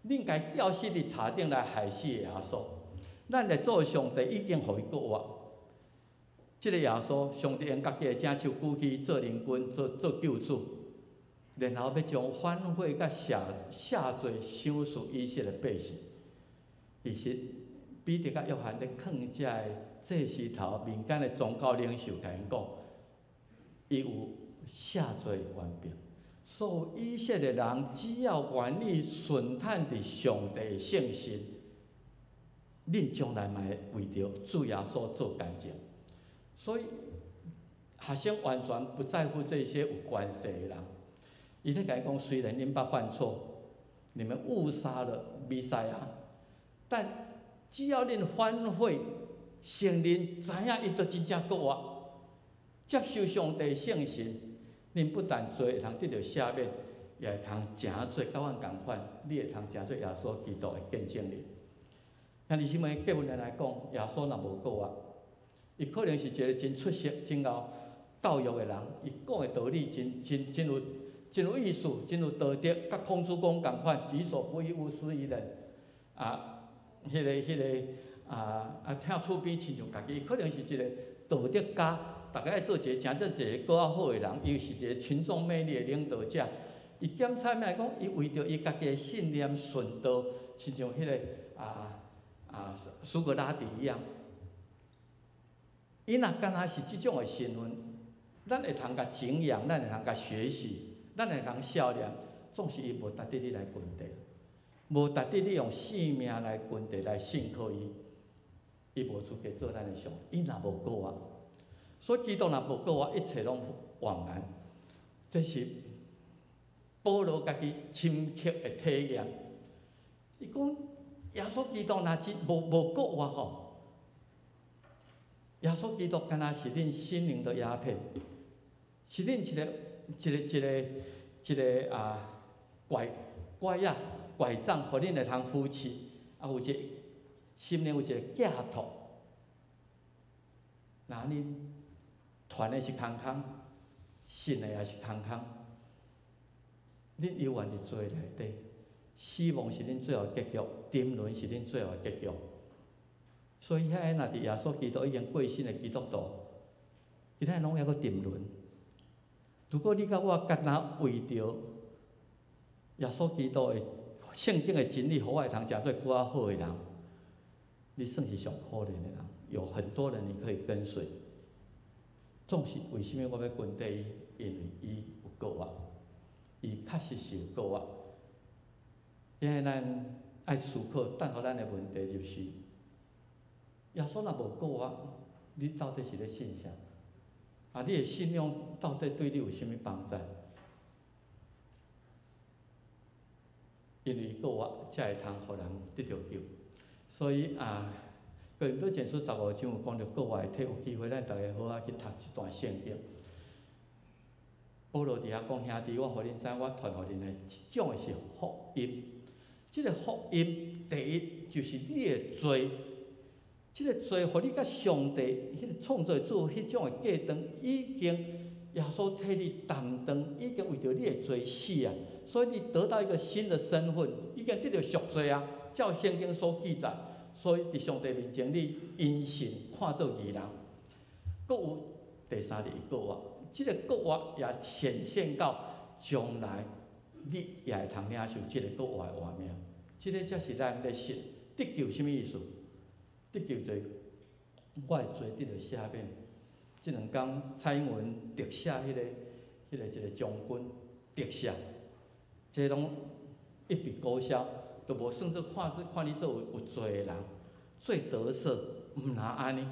恁家吊死伫柴顶来害死耶稣，咱来做上帝已经互伊国活。即个耶稣，上帝用家己的正手举起做灵君，做救主，然后要将反悔甲下罪赏赐以色列百姓。其实彼得甲约翰咧囥遮个祭司头民间的宗教领袖甲因讲，伊有下罪权柄。所有以色列人只要愿意顺坦伫上帝的圣心，恁将来嘛会为着主耶稣做见证。所以学生完全不在乎这些有关系的人，伊咧甲伊讲，虽然恁捌犯错，你们误杀了弥赛亚，但只要恁反悔、承认、知影伊就真正国活，接受上帝的圣心。恁不但罪会通得到赦免，也会通诚做甲阮共款，你会通诚做耶稣基督的见证人。那伫什么结论来讲，耶稣若无过啊，伊可能是一个真出色、真有教育的人，伊讲的道理真有意思，真有道德，甲孔子讲共款，己所不欲，勿施于人。迄个听厝边亲像家己，伊可能是一个道德家。大家爱做一个真正一个较好的人，伊是一个群众魅力的领导者。伊检查来讲，伊为着伊家己的信念顺道，亲像迄个苏格拉底一样。伊若敢若是即种的身份，咱会通甲敬仰，咱会通甲学习，咱会通效念，总是伊无值得你来grund地，无值得你用性命来grund地来信靠伊，伊无资格做咱的上帝。伊若无过啊。所以基督若无过我，一切拢枉然。这是保罗家己深刻的体验。伊讲耶稣基督若真无过我吼，耶稣基督敢若是恁心灵的鸦片，是恁一个拐杖，互恁会通扶持，有一个心灵有一个寄托。那恁传的是空空，信的也是空空。恁犹原伫罪内底，死亡是恁最后结局，沉沦是恁最后结局。所以遐个若伫耶稣基督已经过身的基督徒，今仔拢还阁沉沦。如果你甲我敢若为着耶稣基督的圣经的真理，互我会通诚做更较好的人，你算是上可怜的人。有很多人你可以跟随。总是为什么我要跟缀伊？因为伊有过我，伊确实是有过我。因为咱爱思考，等候咱的问题就是：耶稣若无过我，你到底是咧信啥？你的信仰到底对你有啥物帮助？因为伊过我，才会通互人得到救。所以哥林多前书15章有讲到，国外体有机会，咱大家好去读一段圣经。保罗伫遐讲，兄弟，我互恁知，我传互恁的一种的是福音。即个福音，第一就是你的罪，即个罪，互你甲上帝迄个创造主迄种的价当，已经耶稣替你担当，已经为着你的罪死啊！所以你得到一个新的身份，已经得到赎罪啊！照圣经所记载。所以伫上帝面前，你因信看做义人。阁有第三个国我，即个国我也显现到将来，你也会通领受即个国我的画面。即个才是咱咧信得救什么意思？得救就是我的罪得到赦免，即两天蔡英文特赦迄个一个将军特赦，这拢一笔勾销，都无算作看你做有罪的人，最得赦，毋若安尼，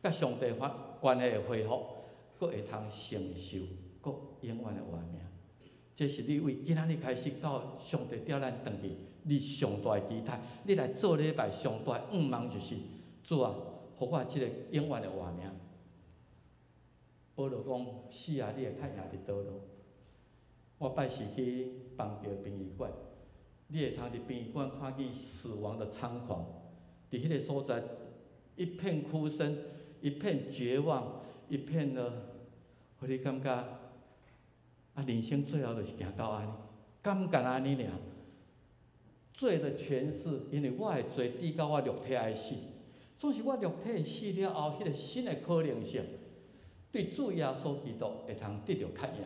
甲上帝关系的恢复，佫会通承受，佫永远的活命。这是你为今仔日开始到上帝调咱转去，你上大的期待，你来做礼拜上大的愿望就是主啊，互我即个永远的活命。保罗讲：死啊，你会较赢伫倒落？我拜时去邦桥殡仪馆，你会通伫殡仪馆看见死亡的猖狂，伫迄个所在，一片哭声，一片绝望，一片的，互你感觉啊，人生最后就是行到安尼，敢干安尼尔？罪的诠释，因为我的罪抵到我肉体爱死，总是我肉体死了后，迄个新的可能性。对主耶稣基督会通得到较赢。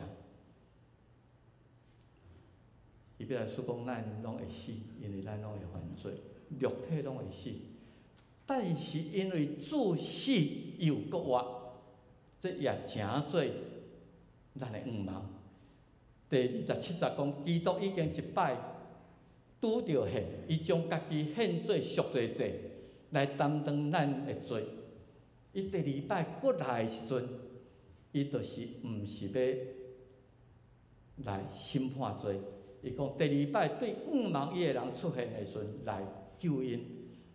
伊要来说讲，咱拢会死，因为咱拢会犯罪，肉体拢会死。但是因为主死又搁活，这也诚做咱的愿望。第27节讲，基督已经一摆拄着现，伊将家己献做赎罪祭，来担当咱的罪。伊第2摆搁来的时阵，伊就是毋是要来审判罪。伊讲第2摆对愿望伊的人出现的时阵，来救因，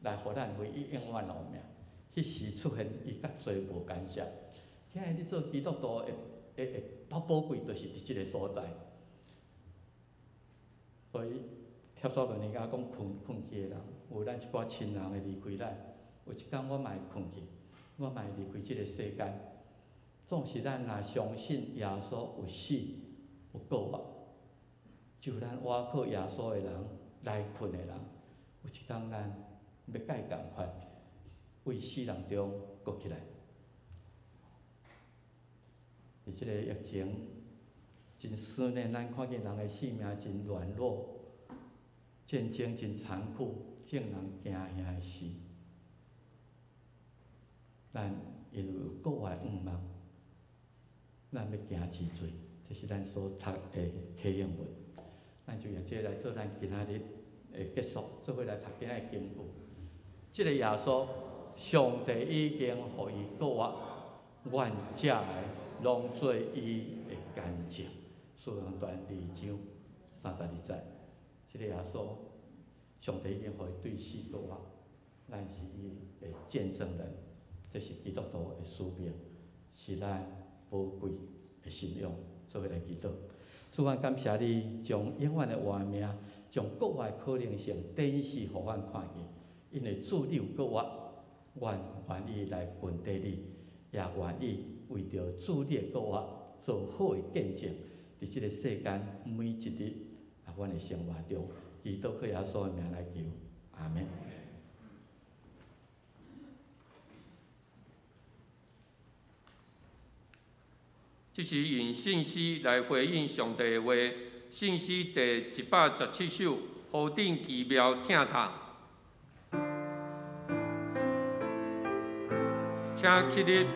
来互咱为伊永远留命。迄时出现，伊甲罪无干涉。今日你做基督徒的宝贵，就是伫即个所在。所以帖撒罗尼迦讲困去的人，有咱一寡亲人会离开咱，有一天我嘛会困去，我嘛会离开即个世间。总是咱若相信耶稣有死有复活，就咱倚靠耶稣的人来困的人，有一天咱要甲伊共款，为死人中活起来。伫即个疫情真思念，咱看见人的性命真软弱，战争真残酷，众人惊遐的死。咱因为有国外愿望，咱要行之罪，这是咱所读的启应文。咱就用这来做咱今仔日的结束，做伙来读今仔的经句。即个耶稣，上帝已经予伊国活，愿者的拢做伊的干净。使徒行传2章32节，即个耶稣，上帝已经予伊对死国活，咱是伊的见证人。这是基督徒的使命，是咱宝贵的信仰。做伙来祈祷。主啊，感谢你将永远的活命，将国外可能性展示予阮看见。因为主你有国活，阮愿意来跟缀你，也愿意为着主你的国活做好的见证。伫即个世间每一日阮的生活中，祈祷靠耶稣的名来求，阿门。这是用信息来回应上帝的话。信息第117首，何等奇妙听透，请起立。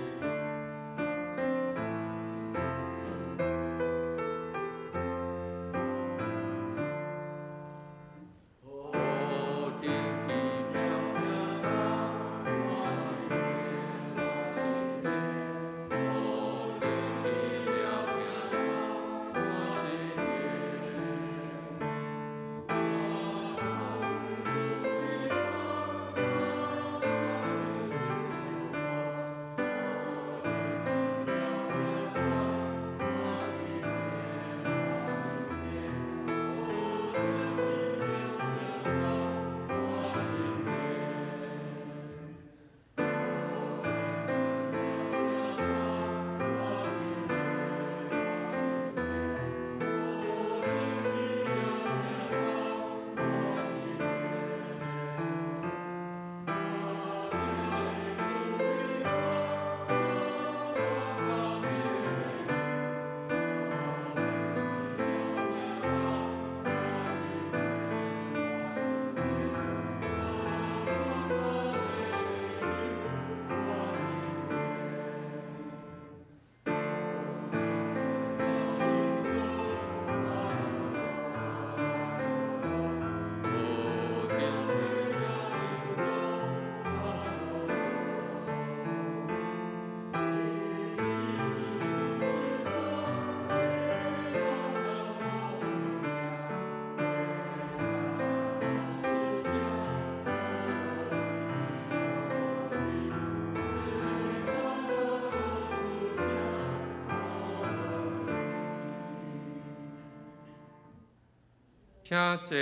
请坐。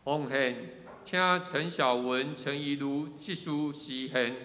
奉献，请陈小文、陈怡如技术实现。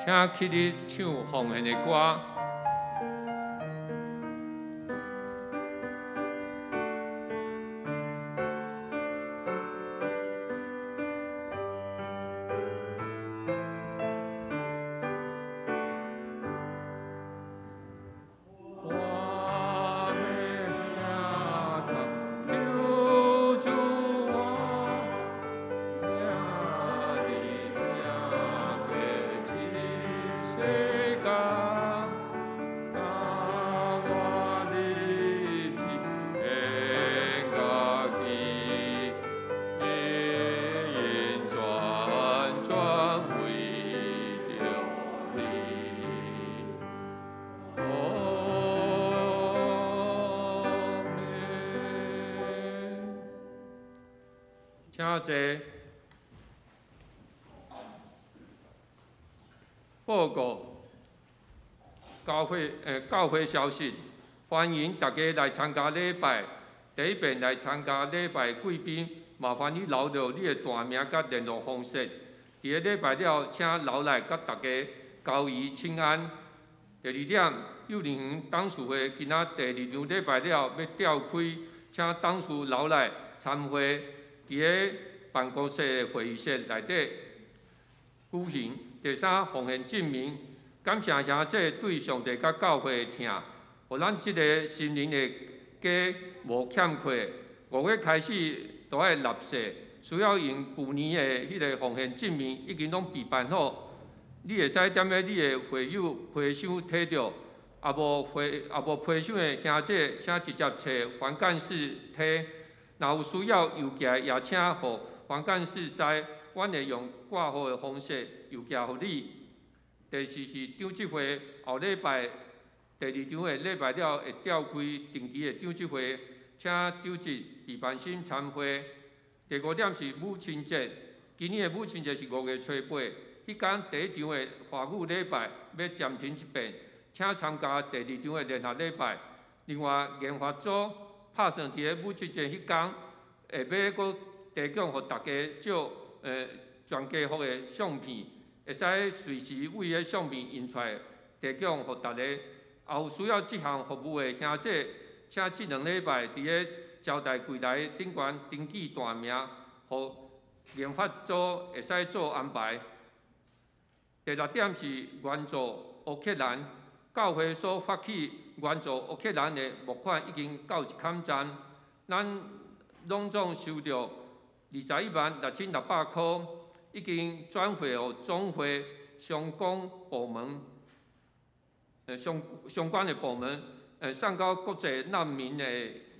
请起立唱奉献的歌。请坐。报告教会消息，欢迎大家来参加礼拜。第一遍来参加礼拜贵宾，麻烦你留着你的大名甲联络方式。伫个礼拜了，请留来甲大家交易请安。第二点，幼儿园董事会今仔第2场礼拜了要召开，请董事留来参会。伫个办公室的会议室内底举行。第三，奉献证明，感谢兄姐对上帝甲教会的疼，互咱即个心灵的家无欠缺。5月开始都爱纳税，需要用去年的迄个奉献证明，已经拢备办好。你会使踮咧你的会友批箱摕着，也无批箱的兄姐，请直接找黄干事摕。若有需要邮寄，也请互黄干事知，阮会用挂号的方式邮寄互你。第四是长执会，后礼拜第2场的礼拜了会召开定期的长执会，请长执备办心参会。第5点是母亲节，今年的母亲节是5月初8，迄天第1场的华语礼拜要暂停一遍，请参加第2场的联合礼拜。另外，研发组拍算伫个母亲节迄天，下尾阁提供互大家照全家福的相片，会使随时为个相片印出来，提供互大家。也有需要这项服务的兄姐，请这2礼拜伫个招待柜台顶悬登记大名，互研发组会使做安排。第6点是援助乌克兰，教会所发起援助乌克兰的募款已经到1站，咱拢总收到216600块，已经转回予总会相关部门，相关的部门，送到国际难民的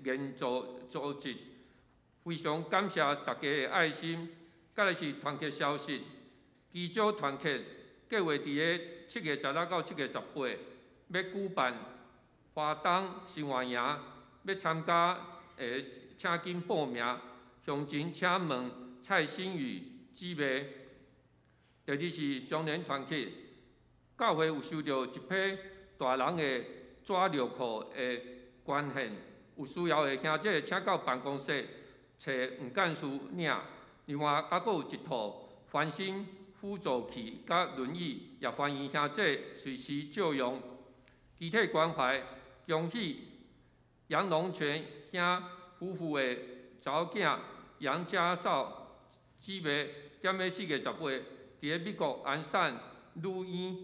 援助组织。非常感谢大家的爱心。再来是团结消息，基督团结计划伫个7月16到7月18，要举办花东生活营，要参加请紧报名。详情请问蔡新宇姊妹。第2是双联团结，教会有收到一批大人的纸尿裤的捐献，有需要的兄弟请到办公室找黄干事领。另外，还佫有一套翻新辅助器甲轮椅，也欢迎兄弟随时借用。集体关怀，恭喜杨龙泉兄夫妇的查某囝杨家少姊妹点个4月10日，伫美国安省女院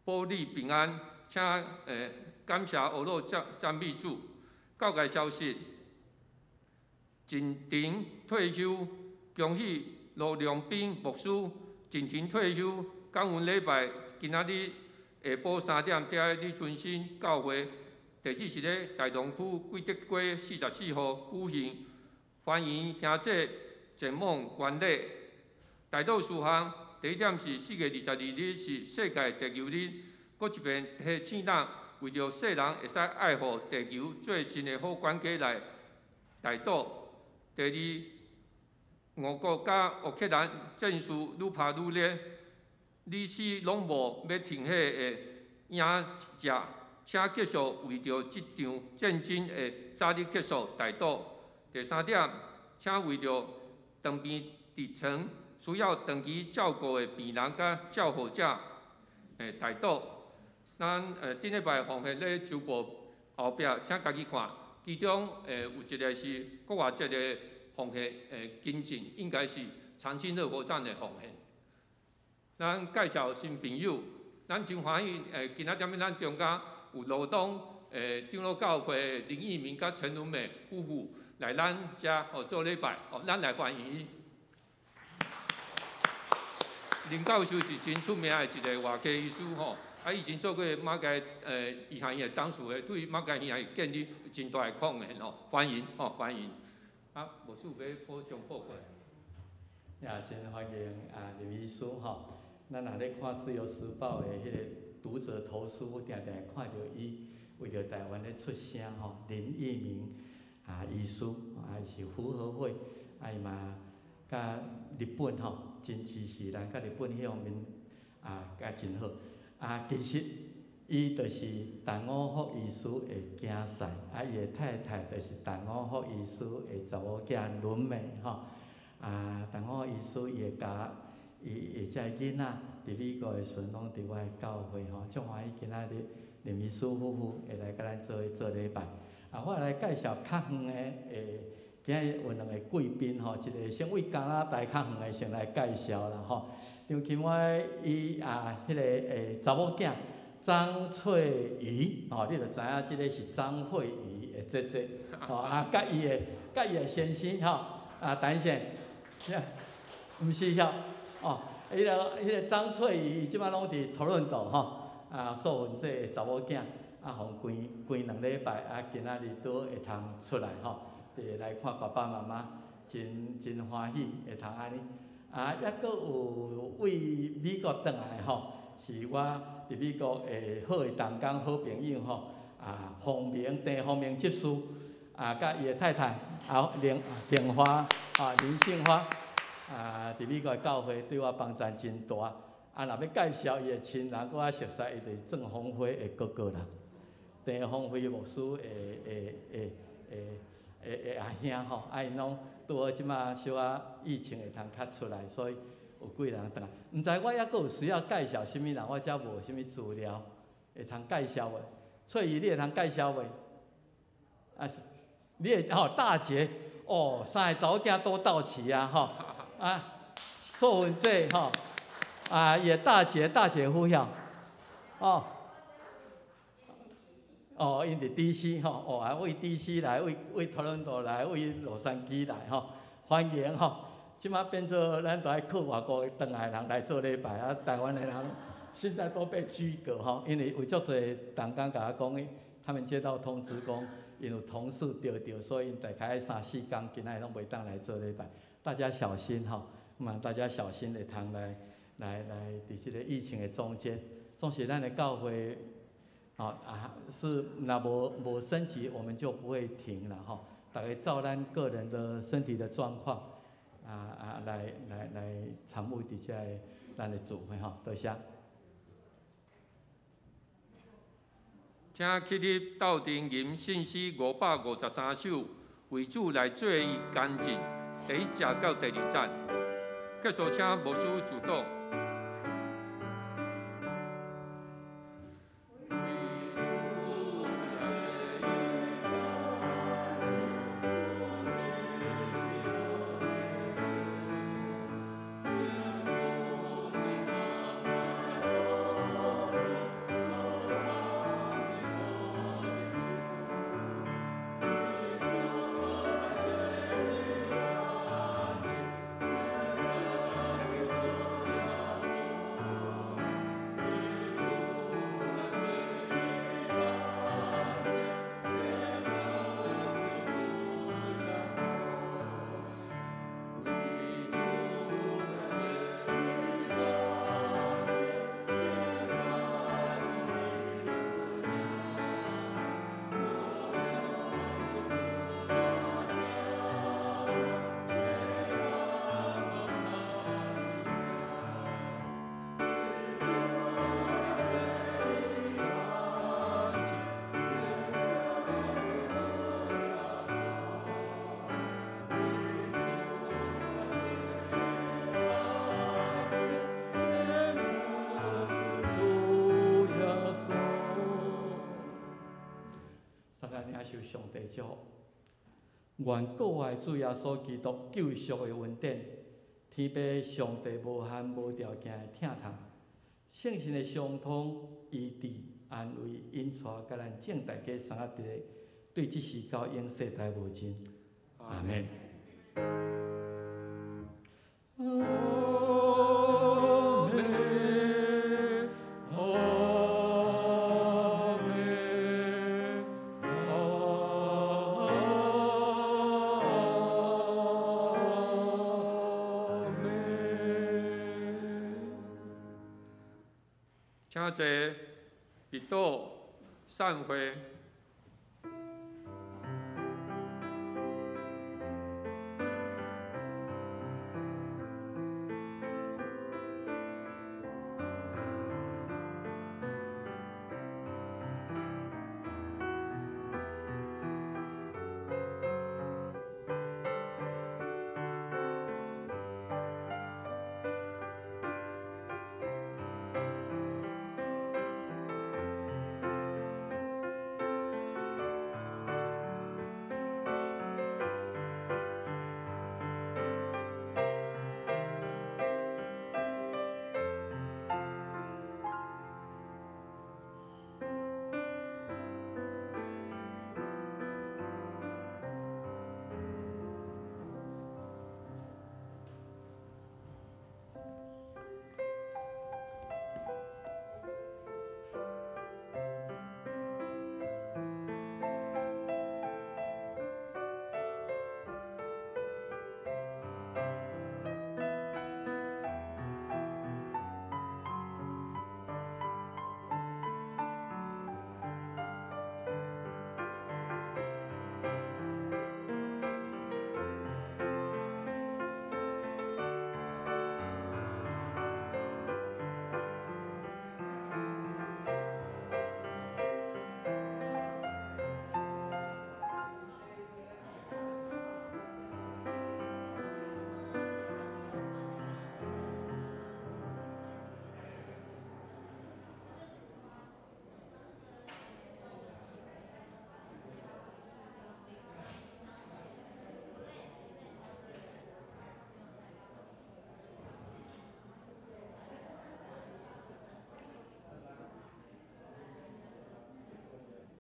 保利平安，请感谢俄罗赞美主。告解消息，进庭退休，恭喜罗良斌牧师进庭退休。感恩礼拜今仔日下晡3点，伫李春新教会，地址是咧大同区贵德街44号举行。欢迎兄弟前往观礼。大道事项，第一点是4月22日是世界地球日，搁一遍提醒咱为着世人会使爱护地球最新的好管家来大道。第二，俄国甲乌克兰战事愈拍愈烈，历史拢无要停歇的影只，请继续为着即场战争的早日结束大道。第三点，请为着长病伫床需要长期照顾的病人甲照护者，大道。咱顶礼拜奉献咧周报后壁，请家己看，其中有一个是国外节的奉献，金正应该是长青热火站的奉献。咱介绍新朋友，咱真欢喜，今仔点咱中间有罗东长老教会林义明甲陈文美夫妇来咱遮做礼拜，咱来欢迎伊。林教授是真出名的一个外科医师吼。以前做过马街医学院的董事的，对马街医学院建立真大的贡献吼，欢迎欢迎。无事要补充报告。也真欢迎林医师吼。咱若咧看《自由时报》的迄个读者投书，定定看到伊为着台湾咧出声吼，林义明医师是福和会，伊嘛甲日本吼真支持咱，甲日本迄方面甲真好。其实伊就是陈五福医师的囝婿，伊的太太就是陈五福医师的查某囝伦美吼。陈五福医师伊会甲伊遮囡仔伫美国的时阵，拢伫我的教会吼，足欢喜今仔日林医师夫妇会来甲咱做礼拜。我来介绍较远的今日有2个贵宾吼，一个先为加拿大较远的先来介绍啦吼。张琴华伊迄个查某囝张翠瑜吼，你著知影即个是张慧仪的姐姐吼，甲伊的先生吼，等下，毋是遐哦，迄个张翠瑜伊即摆拢伫讨论度吼，素文这个查某囝互规2礼拜，今仔日都会通出来吼，来看爸爸妈妈，真欢喜会通安尼。抑阁有为美国转来吼，是我伫美国好的同工、好朋友吼，陈凤明执事，甲伊的太太玲花林杏花，伫美国的教会对我帮助真大。若要介绍伊的亲人，搁较熟悉，伊就是郑鸿辉的哥哥啦，郑鸿辉牧师阿兄吼，因拢拄好即马小疫情会通较出来，所以有几人转来。毋知我抑阁有需要介绍啥物人，我遮无啥物资料会通介绍的。翠怡，你会通介绍袂？你会大姐3个查某囝都到齐吼。素文姐吼，伊的大姐夫晓因伫 DC 吼，为 DC 来，为托伦多来，为洛杉矶来吼，欢迎吼。即马变做咱都爱靠外国转来人来做礼拜，台湾的人现在都被居隔吼，因为有足侪同工甲我讲，他们接到通知讲，因有同事着，所以大概3、4天，今仔日拢袂当来做礼拜，大家小心吼，大家小心会通来伫即个疫情的中间，总是咱的教会。是那无升级，我们就不会停了哈。大概照咱个人的身体的状况，来参与伫遮咱的聚会哈，多谢。请起立斗阵吟信诗553首，为主来做伊干净。第1节到第2节，结束请牧师主导。受上帝祝福，愿国外主耶稣基督救赎的恩典，天父上帝无限无条件的疼痛，圣神的相通、医治、安慰、引带，甲咱正大家三合一个，对即时到永世代无尽。阿门。请坐，祈祷、散会。